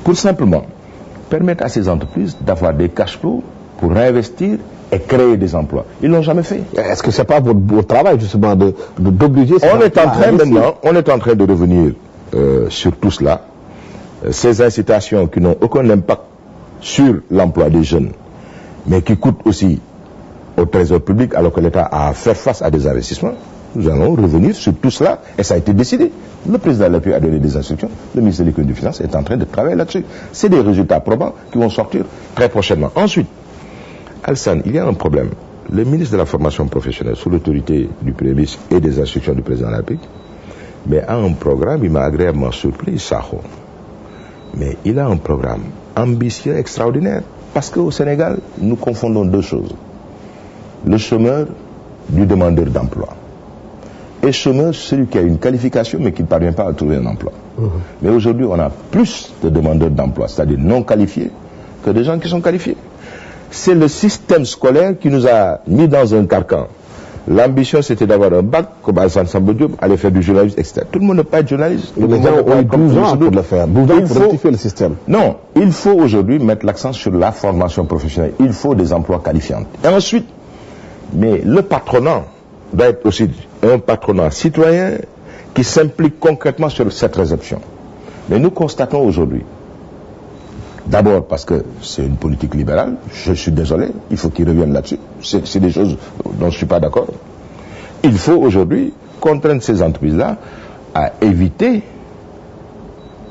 pour simplement permettre à ces entreprises d'avoir des cash flows pour réinvestir et créer des emplois. Ils ne l'ont jamais fait. Est-ce que ce n'est pas votre travail, justement, d'obliger... On est en train de revenir sur tout cela. Ces incitations qui n'ont aucun impact sur l'emploi des jeunes, mais qui coûtent aussi au trésor public, alors que l'État a à faire face à des investissements. Nous allons revenir sur tout cela, et ça a été décidé. Le président de la République a donné des instructions, le ministre de l'Économie et des Finances est en train de travailler là-dessus. C'est des résultats probants qui vont sortir très prochainement. Ensuite, Alassane, il y a un problème. Le ministre de la formation professionnelle, sous l'autorité du Premier ministre et des instructions du président de la République, mais a un programme, il m'a agréablement surpris, Sakho. Mais il a un programme ambitieux, extraordinaire. Parce qu'au Sénégal, nous confondons 2 choses. Le chômeur du demandeur d'emploi. Et chômeur, celui qui a une qualification mais qui ne parvient pas à trouver un emploi. Mais aujourd'hui, on a plus de demandeurs d'emploi, c'est-à-dire non qualifiés, que de gens qui sont qualifiés. C'est le système scolaire qui nous a mis dans un carcan. L'ambition, c'était d'avoir un bac, comme Alassane Samba Diop, aller faire du journalisme, etc. Tout le monde ne peut pas être journaliste. Les gens ont eu 12 ans pour le faire, 12 ans pour rectifier le système. Non, il faut aujourd'hui mettre l'accent sur la formation professionnelle. Il faut des emplois qualifiants. Et ensuite, mais le patronat doit être aussi un patronat citoyen qui s'implique concrètement sur cette réception. Mais nous constatons aujourd'hui, d'abord parce que c'est une politique libérale, je suis désolé, il faut qu'ils reviennent là-dessus, c'est des choses dont je ne suis pas d'accord. Il faut aujourd'hui contraindre ces entreprises-là à éviter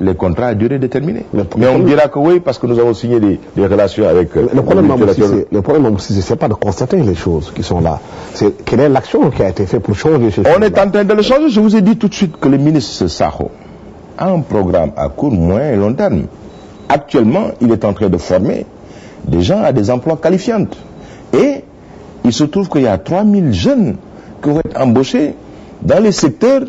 les contrats à durée déterminée. Mais on me dira que oui, parce que nous avons signé des relations avec... Le problème, Mamoussissé, c'est pas de constater les choses qui sont là. C'est quelle est l'action qui a été faite pour changer ces choses. On est en train de le changer. Je vous ai dit tout de suite que le ministre Sakho a un programme à court, moyen et long terme. Actuellement, il est en train de former des gens à des emplois qualifiants. Et il se trouve qu'il y a 3000 jeunes qui vont être embauchés dans les secteurs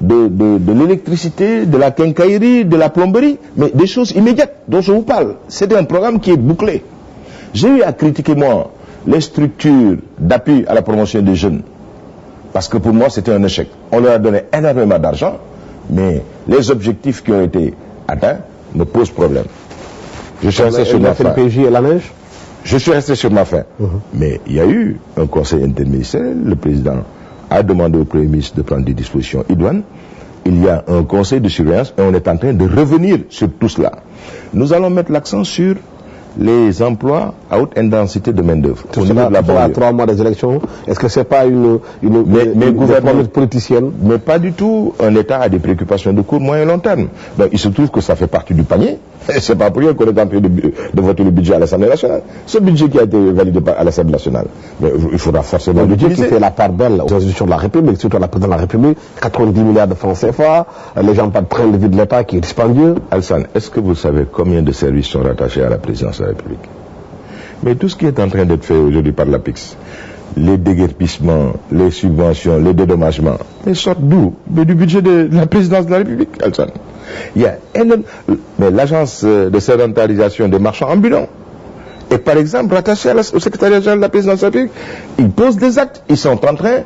de l'électricité, de la quincaillerie, de la plomberie, mais des choses immédiates dont je vous parle. C'est un programme qui est bouclé. J'ai eu à critiquer, moi, les structures d'appui à la promotion des jeunes, parce que pour moi, c'était un échec. On leur a donné énormément d'argent, mais les objectifs qui ont été atteints me posent problème. Je suis resté sur ma faim. Je suis resté sur ma faim. Mais il y a eu un conseil interministériel, le président a demandé au Premier ministre de prendre des dispositions idoines. Il y a un conseil de surveillance et on est en train de revenir sur tout cela. Nous allons mettre l'accent sur les emplois à haute intensité de main-d'œuvre. Tout cela, à 3 mois des élections, est-ce que ce n'est pas une gouvernement politicienne? Mais pas du tout. Un État a des préoccupations de court, moyen et long terme. Donc il se trouve que ça fait partie du panier. C'est pas pour rien qu'on est en train de voter le budget à l'Assemblée nationale. Ce budget qui a été validé à l'Assemblée nationale, mais il faudra forcément l'utiliser. Le budget qui fait la part belle aux institutions de la République, surtout à la présidence de la République, 90 milliards de francs CFA, les gens pas de train de vie de l'État qui est dispendieux. Alsan, est-ce que vous savez combien de services sont rattachés à la présidence de la République? Mais tout ce qui est en train d'être fait aujourd'hui par l'APIX, les déguerpissements, les subventions, les dédommagements, ils sortent d'où? Du budget de la présidence de la République, Alsan. Il y a mais l'agence de sédentarisation des marchands ambulants est par exemple rattachée au secrétariat général de la présidence de la République. Ils posent des actes, ils sont en train,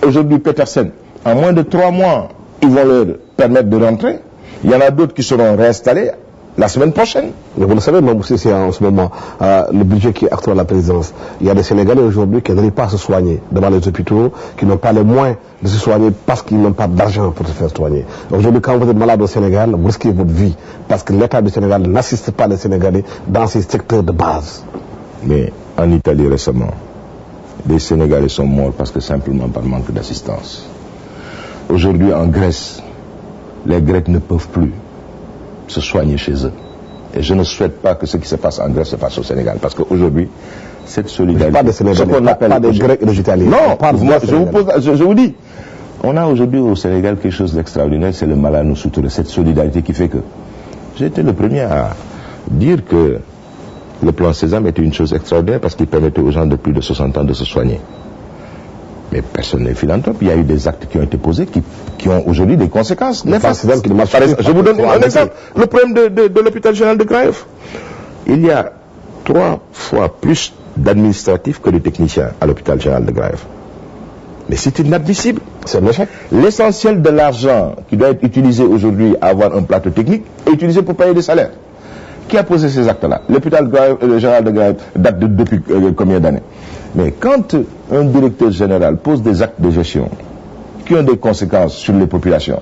aujourd'hui Petersen, en moins de 3 mois, ils vont leur permettre de rentrer. Il y en a d'autres qui seront réinstallés la semaine prochaine. Mais vous le savez, Mamoussé, c'est en ce moment le budget qui est actuel à la présidence. Il y a des Sénégalais aujourd'hui qui n'arrivent pas à se soigner devant les hôpitaux, qui n'ont pas les moyens de se soigner parce qu'ils n'ont pas d'argent pour se faire soigner. Aujourd'hui, quand vous êtes malade au Sénégal, vous risquez votre vie parce que l'État du Sénégal n'assiste pas les Sénégalais dans ces secteurs de base. Mais en Italie récemment, des Sénégalais sont morts parce que simplement par manque d'assistance. Aujourd'hui en Grèce, les Grecs ne peuvent plus se soigner chez eux. Et je ne souhaite pas que ce qui se passe en Grèce se passe au Sénégal. Parce qu'aujourd'hui, cette solidarité... Pas des Sénégalais, pas des Grecs et des Italiens. Non, je vous dis, on a aujourd'hui au Sénégal quelque chose d'extraordinaire, c'est le Malano Soutouré, cette solidarité qui fait que... J'ai été le premier à dire que le plan Sésame était une chose extraordinaire parce qu'il permettait aux gens de plus de 60 ans de se soigner. Mais personne n'est philanthrope. Il y a eu des actes qui ont été posés qui ont aujourd'hui des conséquences néfastes. Je vous donne un exemple. Le problème de l'hôpital général de Graïf. Il y a 3 fois plus d'administratifs que de techniciens à l'hôpital général de Graïf. Mais c'est inadmissible. C'est un échec. L'essentiel de l'argent qui doit être utilisé aujourd'hui à avoir un plateau technique est utilisé pour payer des salaires. Qui a posé ces actes-là? L'hôpital général de Graïf date depuis combien d'années? Mais quand un directeur général pose des actes de gestion qui ont des conséquences sur les populations,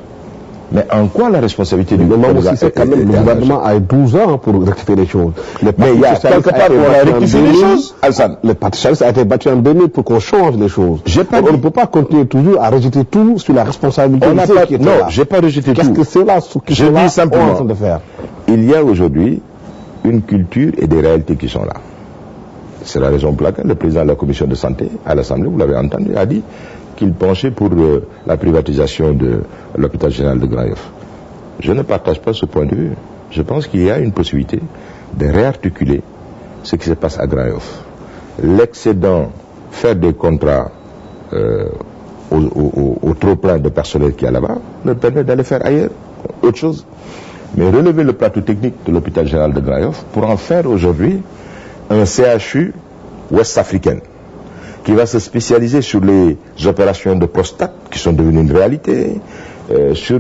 mais en quoi la responsabilité du gouvernement c'est quand même le gouvernement a 12 ans pour rectifier les choses. Mais il y a quelque part où on a rectifié les choses, Alsan. Le Parti socialiste a été battu en 2000 pour qu'on change les choses. On ne peut pas continuer toujours à rejeter tout sur la responsabilité de ceux qui étaient là. Non, j'ai pas rejeté tout. Qu'est-ce que c'est là qui sont là en train de faire? Il y a aujourd'hui une culture et des réalités qui sont là. C'est la raison pour laquelle le président de la commission de santé à l'Assemblée, vous l'avez entendu, a dit qu'il penchait pour la privatisation de l'hôpital général de Graïf. Je ne partage pas ce point de vue. Je pense qu'il y a une possibilité de réarticuler ce qui se passe à Graïf. L'excédent, faire des contrats au trop-plein de personnel qu'il y a là-bas, leur permet d'aller faire ailleurs autre chose. Mais relever le plateau technique de l'hôpital général de Graïf pour en faire aujourd'hui un CHU ouest-africain qui va se spécialiser sur les opérations de prostate qui sont devenues une réalité, sur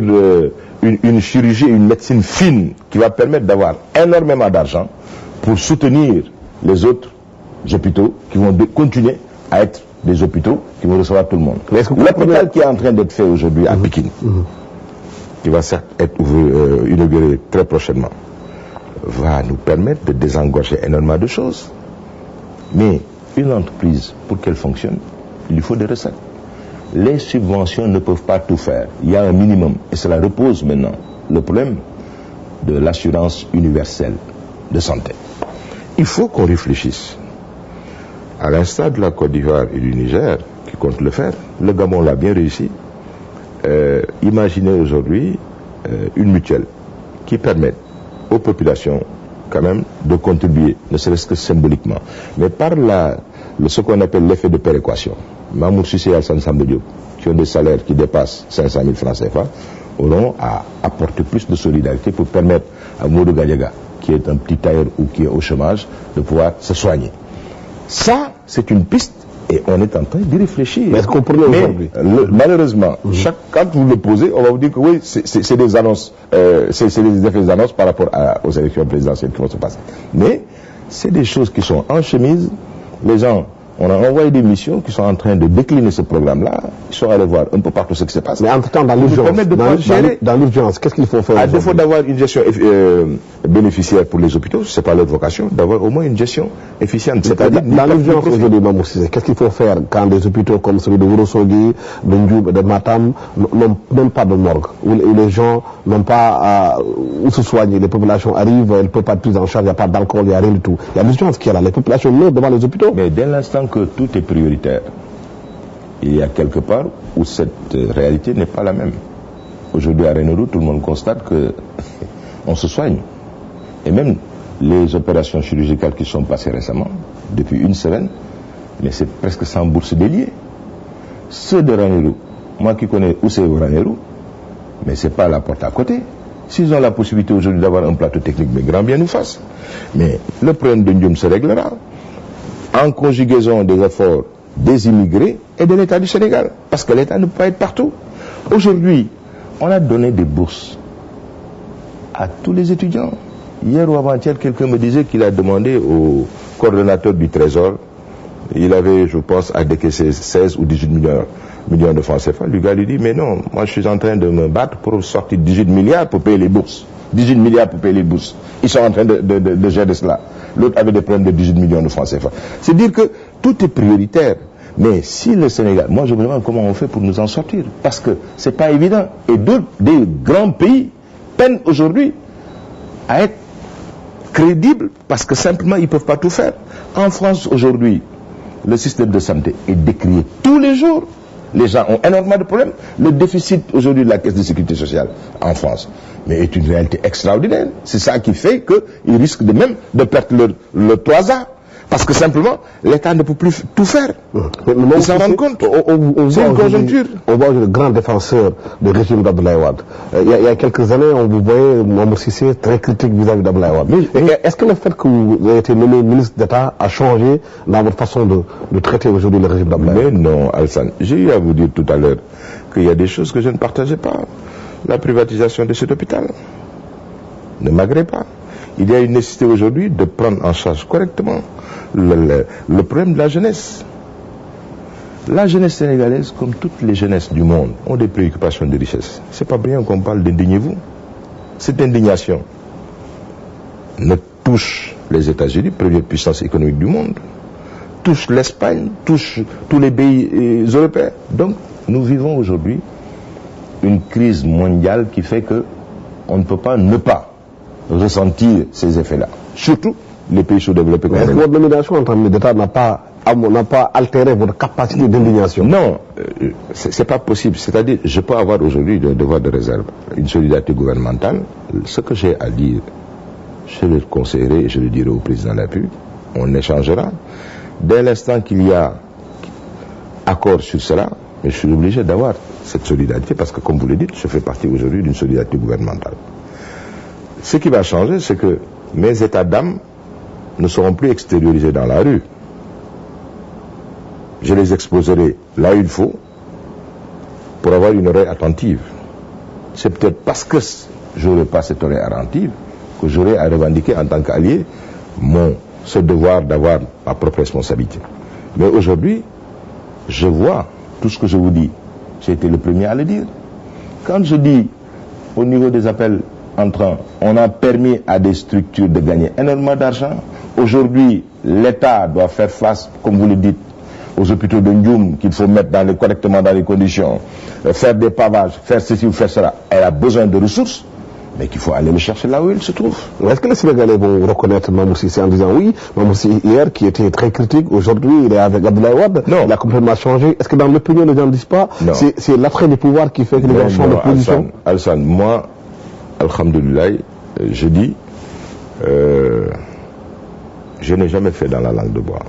une chirurgie et une médecine fine qui va permettre d'avoir énormément d'argent pour soutenir les autres hôpitaux qui vont continuer à être des hôpitaux qui vont recevoir tout le monde. L'hôpital qui est en train d'être fait aujourd'hui à Pékin, qui va certes être inauguré très prochainement, va nous permettre de désengorger énormément de choses. Mais une entreprise, pour qu'elle fonctionne, il lui faut des recettes. Les subventions ne peuvent pas tout faire. Il y a un minimum, et cela repose maintenant le problème de l'assurance universelle de santé. Il faut qu'on réfléchisse. À l'instar de la Côte d'Ivoire et du Niger, qui comptent le faire, le Gabon l'a bien réussi. Imaginez aujourd'hui une mutuelle qui permette aux populations quand même de contribuer, ne serait-ce que symboliquement, mais par ce qu'on appelle l'effet de péréquation. Mamour Cissé et Alassane Samba Diop, qui ont des salaires qui dépassent 500 000 francs CFA, auront à apporter plus de solidarité pour permettre à Modou Gadiaga, qui est un petit tailleur ou qui est au chômage, de pouvoir se soigner. Ça, c'est une piste et on est en train d'y réfléchir. Mais est-ce qu'on pourrait aujourd'hui malheureusement, quand vous le posez, on va vous dire que oui, c'est des annonces, c'est des effets d'annonce par rapport aux élections présidentielles qui vont se passer. Mais c'est des choses qui sont en chemise. Les gens, on a envoyé des missions qui sont en train de décliner ce programme-là. Ils sont allés voir un peu partout ce qui se passe. Mais entre-temps, dans l'urgence, qu'est-ce qu'il faut faire? À défaut d'avoir une gestion bénéficiaire pour les hôpitaux, c'est pas leur vocation, d'avoir au moins une gestion efficiente. C'est-à-dire dans l'urgence aujourd'hui, Mamour Cissé, qu'est-ce qu'il faut faire quand des hôpitaux comme celui de Ourossogui, de Ndioub, de Matam n'ont même pas de morgue, où les gens n'ont pas où se soigner, les populations arrivent, elles ne peuvent pas être prises en charge, il n'y a pas d'alcool, il n'y a rien du tout. Il y a l'urgence qui est là, les populations meurent devant les hôpitaux. Mais dès l'instant que tout est prioritaire, il y a quelque part où cette réalité n'est pas la même. Aujourd'hui à Ranérou, tout le monde constate qu'on se soigne. Et même les opérations chirurgicales qui sont passées récemment, depuis une semaine, mais c'est presque sans bourse déliée. Ceux de Ranérou, moi qui connais où c'est Ranérou, mais c'est pas à la porte à côté. S'ils ont la possibilité aujourd'hui d'avoir un plateau technique, mais grand bien nous fasse. Mais le problème de Ndioum se réglera en conjugaison des efforts des immigrés et de l'État du Sénégal. Parce que l'État ne peut pas être partout. Aujourd'hui, on a donné des bourses à tous les étudiants. Hier ou avant-hier, quelqu'un me disait qu'il a demandé au coordonnateur du Trésor, il avait, je pense, à décaisser 16 ou 18 millions de francs CFA. Le gars lui dit, mais non, moi je suis en train de me battre pour sortir 18 milliards pour payer les bourses. 18 milliards pour payer les bourses. Ils sont en train de gérer cela. L'autre avait des problèmes de 18 millions de francs CFA. C'est dire que tout est prioritaire. Mais si le Sénégal, moi je me demande comment on fait pour nous en sortir. Parce que c'est pas évident. Et des grands pays peinent aujourd'hui à être crédibles parce que simplement ils ne peuvent pas tout faire. En France aujourd'hui, le système de santé est décrié tous les jours. Les gens ont énormément de problèmes. Le déficit aujourd'hui de la caisse de sécurité sociale en France est une réalité extraordinaire. C'est ça qui fait qu'ils risquent même de perdre leur toisa. Parce que simplement, l'État ne peut plus tout faire. Ils s'en rendent compte. C'est une conjoncture. On voit le grand défenseur du régime d'Abdoulaye Wade. Il y a quelques années, on vous voyait, Mamour Cissé, très critique vis-à-vis d'Abdoulaye Wade. Est-ce que le fait que vous ayez été nommé ministre d'État a changé dans votre façon de traiter aujourd'hui le régime d'Abdoulaye Wade? Mais non, Alassane. J'ai eu à vous dire tout à l'heure qu'il y a des choses que je ne partageais pas. La privatisation de cet hôpital ne m'agrée pas. Il y a une nécessité aujourd'hui de prendre en charge correctement le problème de la jeunesse. La jeunesse sénégalaise, comme toutes les jeunesses du monde, ont des préoccupations de richesse. C'est pas bien qu'on parle d'indignez-vous. Cette indignation ne touche les États-Unis, première puissance économique du monde, touche l'Espagne, touche tous les pays européens. Donc, nous vivons aujourd'hui une crise mondiale qui fait que on ne peut pas ne pas ressentir ces effets-là. Surtout les pays sous-développés. Est-ce que votre nomination en tant que d'État n'a pas altéré votre capacité d'indignation? Non, c'est pas possible. C'est-à-dire, je peux avoir aujourd'hui un devoir de réserve, une solidarité gouvernementale. Ce que j'ai à dire, je le conseillerai et je le dirai au président de la République. On échangera. Dès l'instant qu'il y a accord sur cela, je suis obligé d'avoir cette solidarité parce que, comme vous le dites, je fais partie aujourd'hui d'une solidarité gouvernementale. Ce qui va changer, c'est que mes états d'âme ne seront plus extériorisés dans la rue. Je les exposerai là où il faut pour avoir une oreille attentive. C'est peut-être parce que je n'aurai pas cette oreille attentive que j'aurai à revendiquer en tant qu'allié ce devoir d'avoir ma propre responsabilité. Mais aujourd'hui, je vois tout ce que je vous dis. J'ai été le premier à le dire. Quand je dis au niveau des appels entrants, on a permis à des structures de gagner énormément d'argent. Aujourd'hui, l'État doit faire face, comme vous le dites, aux hôpitaux de Ndioum, qu'il faut mettre correctement dans les conditions, faire des pavages, faire ceci ou faire cela. Elle a besoin de ressources. mais qu'il faut aller le chercher là où il se trouve. Est-ce que les Sénégalais vont reconnaître Mamou Cissé en disant oui, Mamou Cissé hier qui était très critique, aujourd'hui il est avec Abdoulaye Wade, il a complètement changé. Est-ce que dans l'opinion les gens ne disent pas c'est l'attrait du pouvoir qui fait que les gens changent de position? Alassane, moi, alhamdoulilah, je dis, je n'ai jamais fait dans la langue de bois.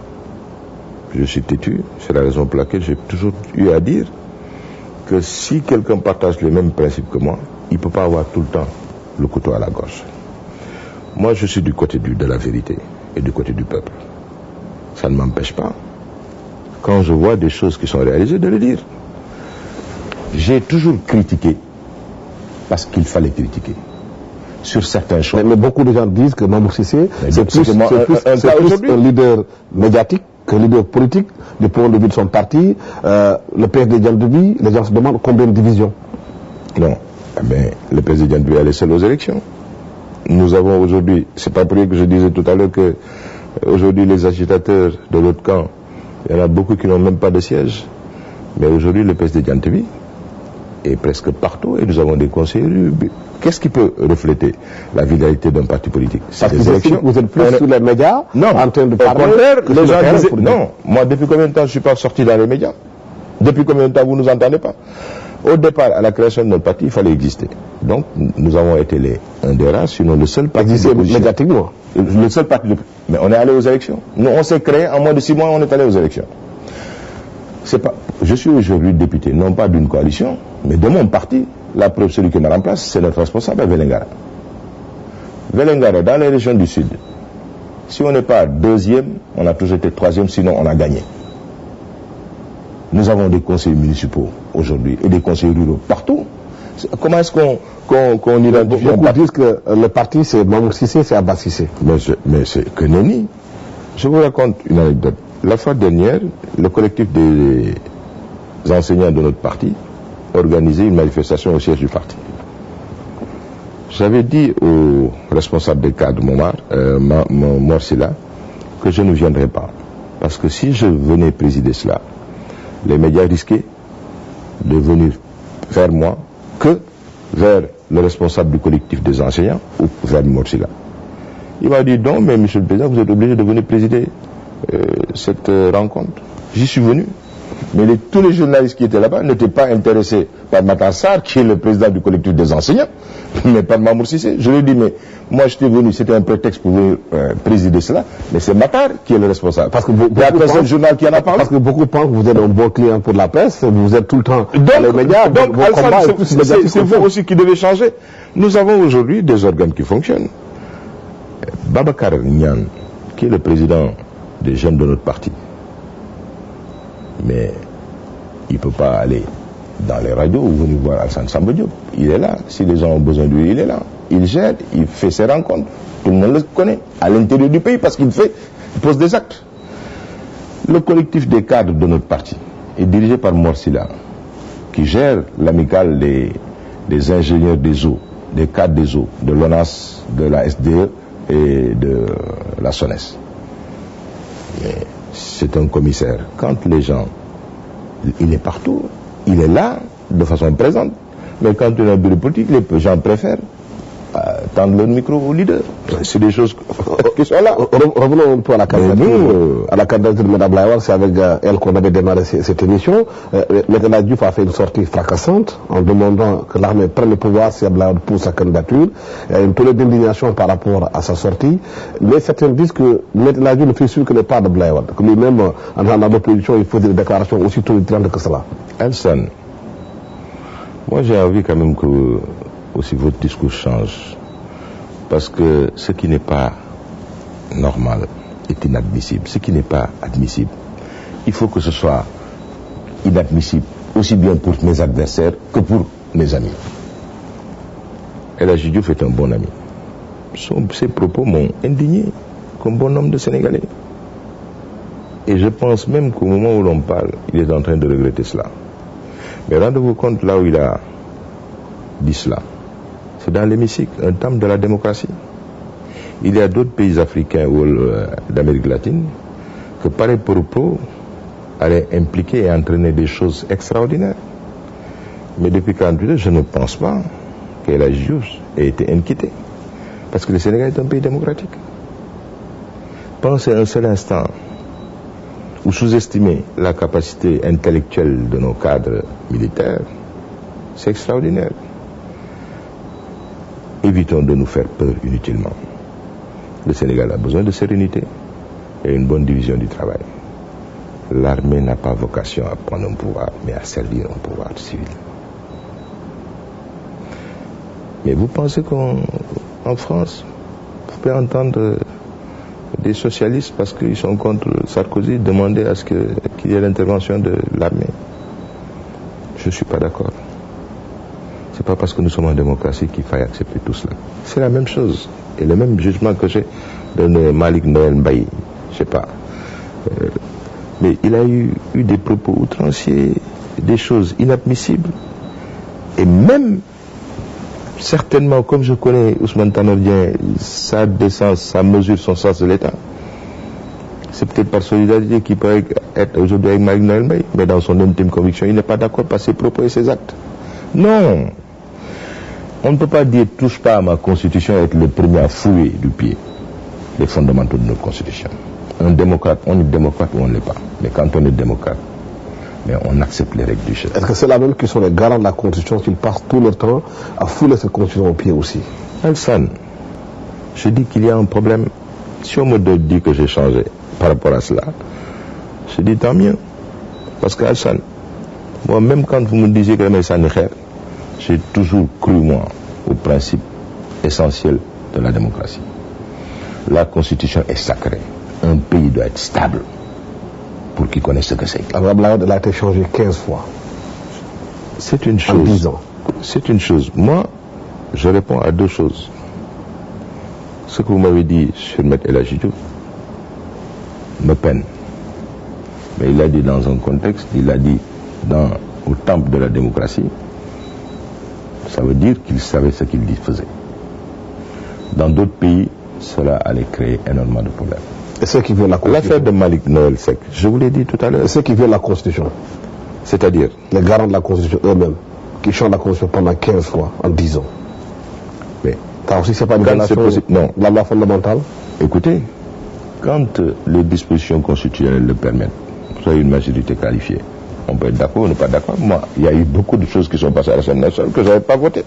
Je suis têtu, c'est la raison pour laquelle j'ai toujours eu à dire que si quelqu'un partage les mêmes principes que moi, il ne peut pas avoir tout le temps le couteau à la gorge. Moi, je suis du côté de la vérité et du côté du peuple. Ça ne m'empêche pas, quand je vois des choses qui sont réalisées, de le dire. J'ai toujours critiqué parce qu'il fallait critiquer sur certains choses. Mais beaucoup de gens disent que Mamou Cissé, c'est plus un leader médiatique que leader politique du point de vue de son parti. Le PSD Dialdobi, les gens se demandent combien de divisions. Non, mais le PSD Dialdobi allait seul aux élections. Nous avons aujourd'hui, c'est pas pour rien que je disais tout à l'heure que aujourd'hui les agitateurs de l'autre camp, il y en a beaucoup qui n'ont même pas de siège. Mais aujourd'hui le PSD Dialdobi est presque partout et nous avons des conseillers. Qu'est-ce qui peut refléter la vitalité d'un parti politique? Parce que vous êtes plus sur les médias, en train de parler. Au contraire, les gens disaient, non, moi depuis combien de temps je ne suis pas sorti dans les médias? Depuis combien de temps vous ne nous entendez pas? Au départ, à la création de notre parti, il fallait exister. Donc, nous avons été un des rares, sinon le seul parti médiatiquement. Le seul parti mais on est allé aux élections. Nous, on s'est créé, en moins de 6 mois, on est allé aux élections. Je suis aujourd'hui député, non pas d'une coalition, mais de mon parti. La preuve, celui qui me remplace, c'est notre responsable, Vélingara. Vélingara, dans les régions du Sud, si on n'est pas deuxième, on a toujours été troisième, sinon on a gagné. Nous avons des conseillers municipaux aujourd'hui et des conseillers ruraux partout. Comment est-ce qu'on identifie? Beaucoup disent que le parti, c'est Mamou Cissé, c'est Abba Cissé. Mais c'est que nenni. Je vous raconte une anecdote. La fois dernière, le collectif des enseignants de notre parti organisé une manifestation au siège du parti. J'avais dit au responsable des cadres, Morsila, que je ne viendrais pas. Parce que si je venais présider cela, les médias risquaient de venir vers moi que vers le responsable du collectif des enseignants ou vers Morsila. Il m'a dit non, mais monsieur le président, vous êtes obligé de venir présider cette rencontre. J'y suis venu. Mais tous les journalistes qui étaient là-bas n'étaient pas intéressés par Matassar, qui est le président du collectif des enseignants, mais par Mamour Cissé. Je lui ai dit, mais moi j'étais venu, c'était un prétexte pour venir présider cela, mais c'est Matar qui est le responsable. Parce que il y a personne journal qui en a parlé. Parce que beaucoup pensent que vous êtes un bon client pour la presse, vous êtes tout le temps dans les médias. Donc, c'est vous aussi qui devez changer. Nous avons aujourd'hui des organes qui fonctionnent. Babacar Nian, qui est le président des jeunes de notre parti, mais il ne peut pas aller dans les radios ou venir voir Alassane Samba Diop. Il est là. Si les gens ont besoin de lui, il est là. Il gère, il fait ses rencontres. Tout le monde le connaît à l'intérieur du pays parce qu'il pose des actes. Le collectif des cadres de notre parti est dirigé par Morsila, qui gère l'amicale des ingénieurs des eaux, des cadres des eaux, de l'ONAS, de la SDE et de la SONES. C'est un commissaire. Quand les gens, il est partout, il est là de façon présente. Mais quand il y a un bureau politique, les gens préfèrent tendre leur micro au leader. C'est des choses qui sont là. Revenons un peu à la candidature de Mme Laïwar. C'est avec elle qu'on avait démarré cette émission. Maître Diouf a fait une sortie fracassante en demandant que l'armée prenne le pouvoir si Abdoulaye Wade pousse sa candidature. Il y a une tollée d'indignation par rapport à sa sortie. Mais certains disent que Maître Diouf ne fait sûr que n'est pas d'Abdoulaye Wade. Que lui-même, en tant l'opposition, il faut des déclarations aussi tonitruantes que cela. Elson, moi j'ai envie quand même que aussi votre discours change. Parce que ce qui n'est pas normal est inadmissible. Ce qui n'est pas admissible, il faut que ce soit inadmissible, aussi bien pour mes adversaires que pour mes amis. El Hadji Diouf est un bon ami. Ses propos m'ont indigné comme bon homme de Sénégalais. Et je pense même qu'au moment où l'on parle, il est en train de regretter cela. Mais rendez-vous compte là où il a dit cela. C'est dans l'hémicycle, un terme de la démocratie. Il y a d'autres pays africains ou d'Amérique latine que pareil propos allaient impliquer et entraîner des choses extraordinaires. Mais depuis 48 ans, je ne pense pas qu'El Hadji Diouf ait été inquiété. Parce que le Sénégal est un pays démocratique. Pensez un seul instant ou sous-estimer la capacité intellectuelle de nos cadres militaires, c'est extraordinaire. Évitons de nous faire peur inutilement. Le Sénégal a besoin de sérénité et une bonne division du travail. L'armée n'a pas vocation à prendre un pouvoir, mais à servir un pouvoir civil. Mais vous pensez qu'en France, vous pouvez entendre des socialistes, parce qu'ils sont contre Sarkozy, demander à ce qu'il y ait l'intervention de l'armée? Je ne suis pas d'accord. C'est pas parce que nous sommes en démocratie qu'il faille accepter tout cela. C'est la même chose. Et le même jugement que j'ai donné Malik Noël Mbaye, je sais pas. Mais il a eu des propos outranciers, des choses inadmissibles. Et même, certainement, comme je connais Ousmane Tanor Dieng, sa décence, sa mesure, son sens de l'État, c'est peut-être par solidarité qu'il peut être aujourd'hui avec Malik Noël Mbaye, mais dans son intime conviction, il n'est pas d'accord par ses propos et ses actes. Non! On ne peut pas dire touche pas à ma constitution et être le premier à fouiller du pied les fondamentaux de notre constitution. Un démocrate, on est démocrate ou on ne l'est pas. Mais quand on est démocrate, mais on accepte les règles du jeu. Est-ce que c'est là même qui sont les garants de la constitution qu'ils passent tout le temps à fouler cette constitution au pied aussi? Alsan, je dis qu'il y a un problème. Si on me dit que j'ai changé par rapport à cela, je dis tant mieux. Parce que Alsan, moi même quand vous me disiez que j'ai toujours cru, moi, au principe essentiel de la démocratie. La constitution est sacrée. Un pays doit être stable pour qu'il connaisse ce que c'est. Elle a été changée 15 fois. C'est une chose. En 10 ans. C'est une chose. Moi, je réponds à deux choses. Ce que vous m'avez dit sur M. El Hadji Diouf me peine. Mais il l'a dit dans un contexte, il l'a dit au temple de la démocratie. Ça veut dire qu'il savait ce qu'il faisait. Dans d'autres pays, cela allait créer énormément de problèmes. Et ceux qui violent la Constitution. L'affaire de Malik Noël Seck, je vous l'ai dit tout à l'heure. Et ceux qui violent la Constitution. C'est-à-dire les garants de la Constitution eux-mêmes, qui changent la Constitution pendant 15 fois, en 10 ans. Mais ça aussi, c'est pas une violation de la loi fondamentale. Écoutez, quand les dispositions constitutionnelles le permettent, vous avez une majorité qualifiée. On peut être d'accord ou ne pas d'accord. Moi, il y a eu beaucoup de choses qui sont passées à l'Assemblée nationale que je n'avais pas voté.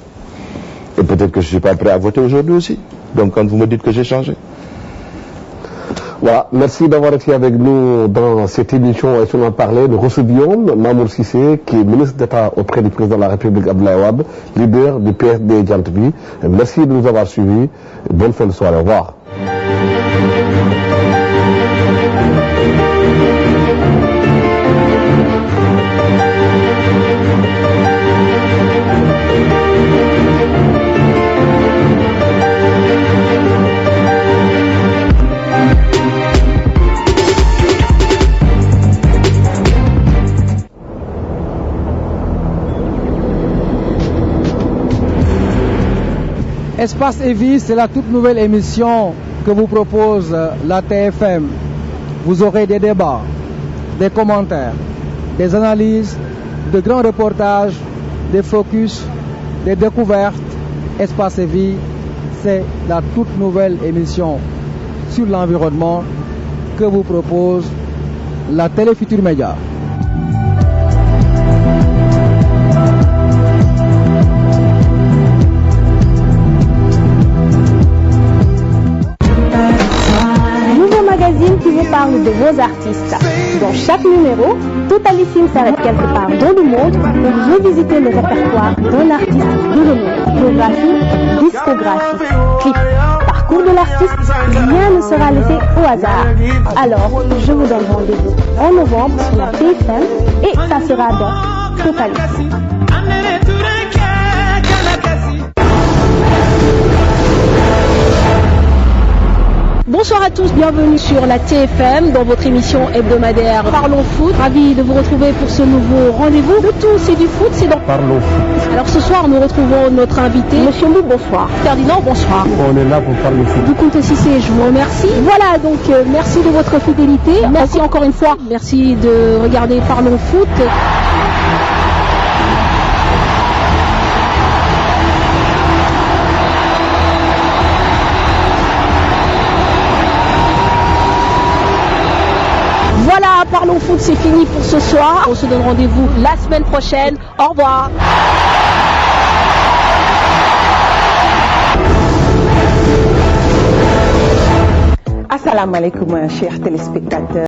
Et peut-être que je ne suis pas prêt à voter aujourd'hui aussi. Donc quand vous me dites que j'ai changé. Voilà, merci d'avoir été avec nous dans cette émission et sur en parler. Nous recevions Mamour Cissé, qui est ministre d'État auprès du président de la République Abdoulaye Wade, leader du PSD Djantbi. Merci de nous avoir suivis. Bonne fin de soirée. Au revoir. Espace et Vie, c'est la toute nouvelle émission que vous propose la TFM. Vous aurez des débats, des commentaires, des analyses, de grands reportages, des focus, des découvertes. Espace et Vie, c'est la toute nouvelle émission sur l'environnement que vous propose la Télé Futurs Médias. Qui vous parle de vos artistes. Dans chaque numéro, Totalissime s'arrête quelque part dans le monde pour revisiter le répertoire d'un artiste de renom. Biographie, discographie, clip, parcours de l'artiste, rien ne sera laissé au hasard. Alors, je vous donne rendez-vous en novembre sur la TFM et ça sera dans Totalissime. Bonsoir à tous, bienvenue sur la TFM dans votre émission hebdomadaire Parlons Foot. Ravi de vous retrouver pour ce nouveau rendez-vous. Le tout, c'est du foot, c'est dans Parlons Foot. Alors ce soir, nous retrouvons notre invité, Monsieur Mbou, bonsoir. Ferdinand, bonsoir. On est là pour parler foot. Doukounte Cissé, je vous remercie. Voilà, donc merci de votre fidélité. Merci encore une fois. Merci de regarder Parlons Foot. Parlons Foot, c'est fini pour ce soir. On se donne rendez-vous la semaine prochaine. Au revoir. Assalamu alaikum, chers téléspectateurs.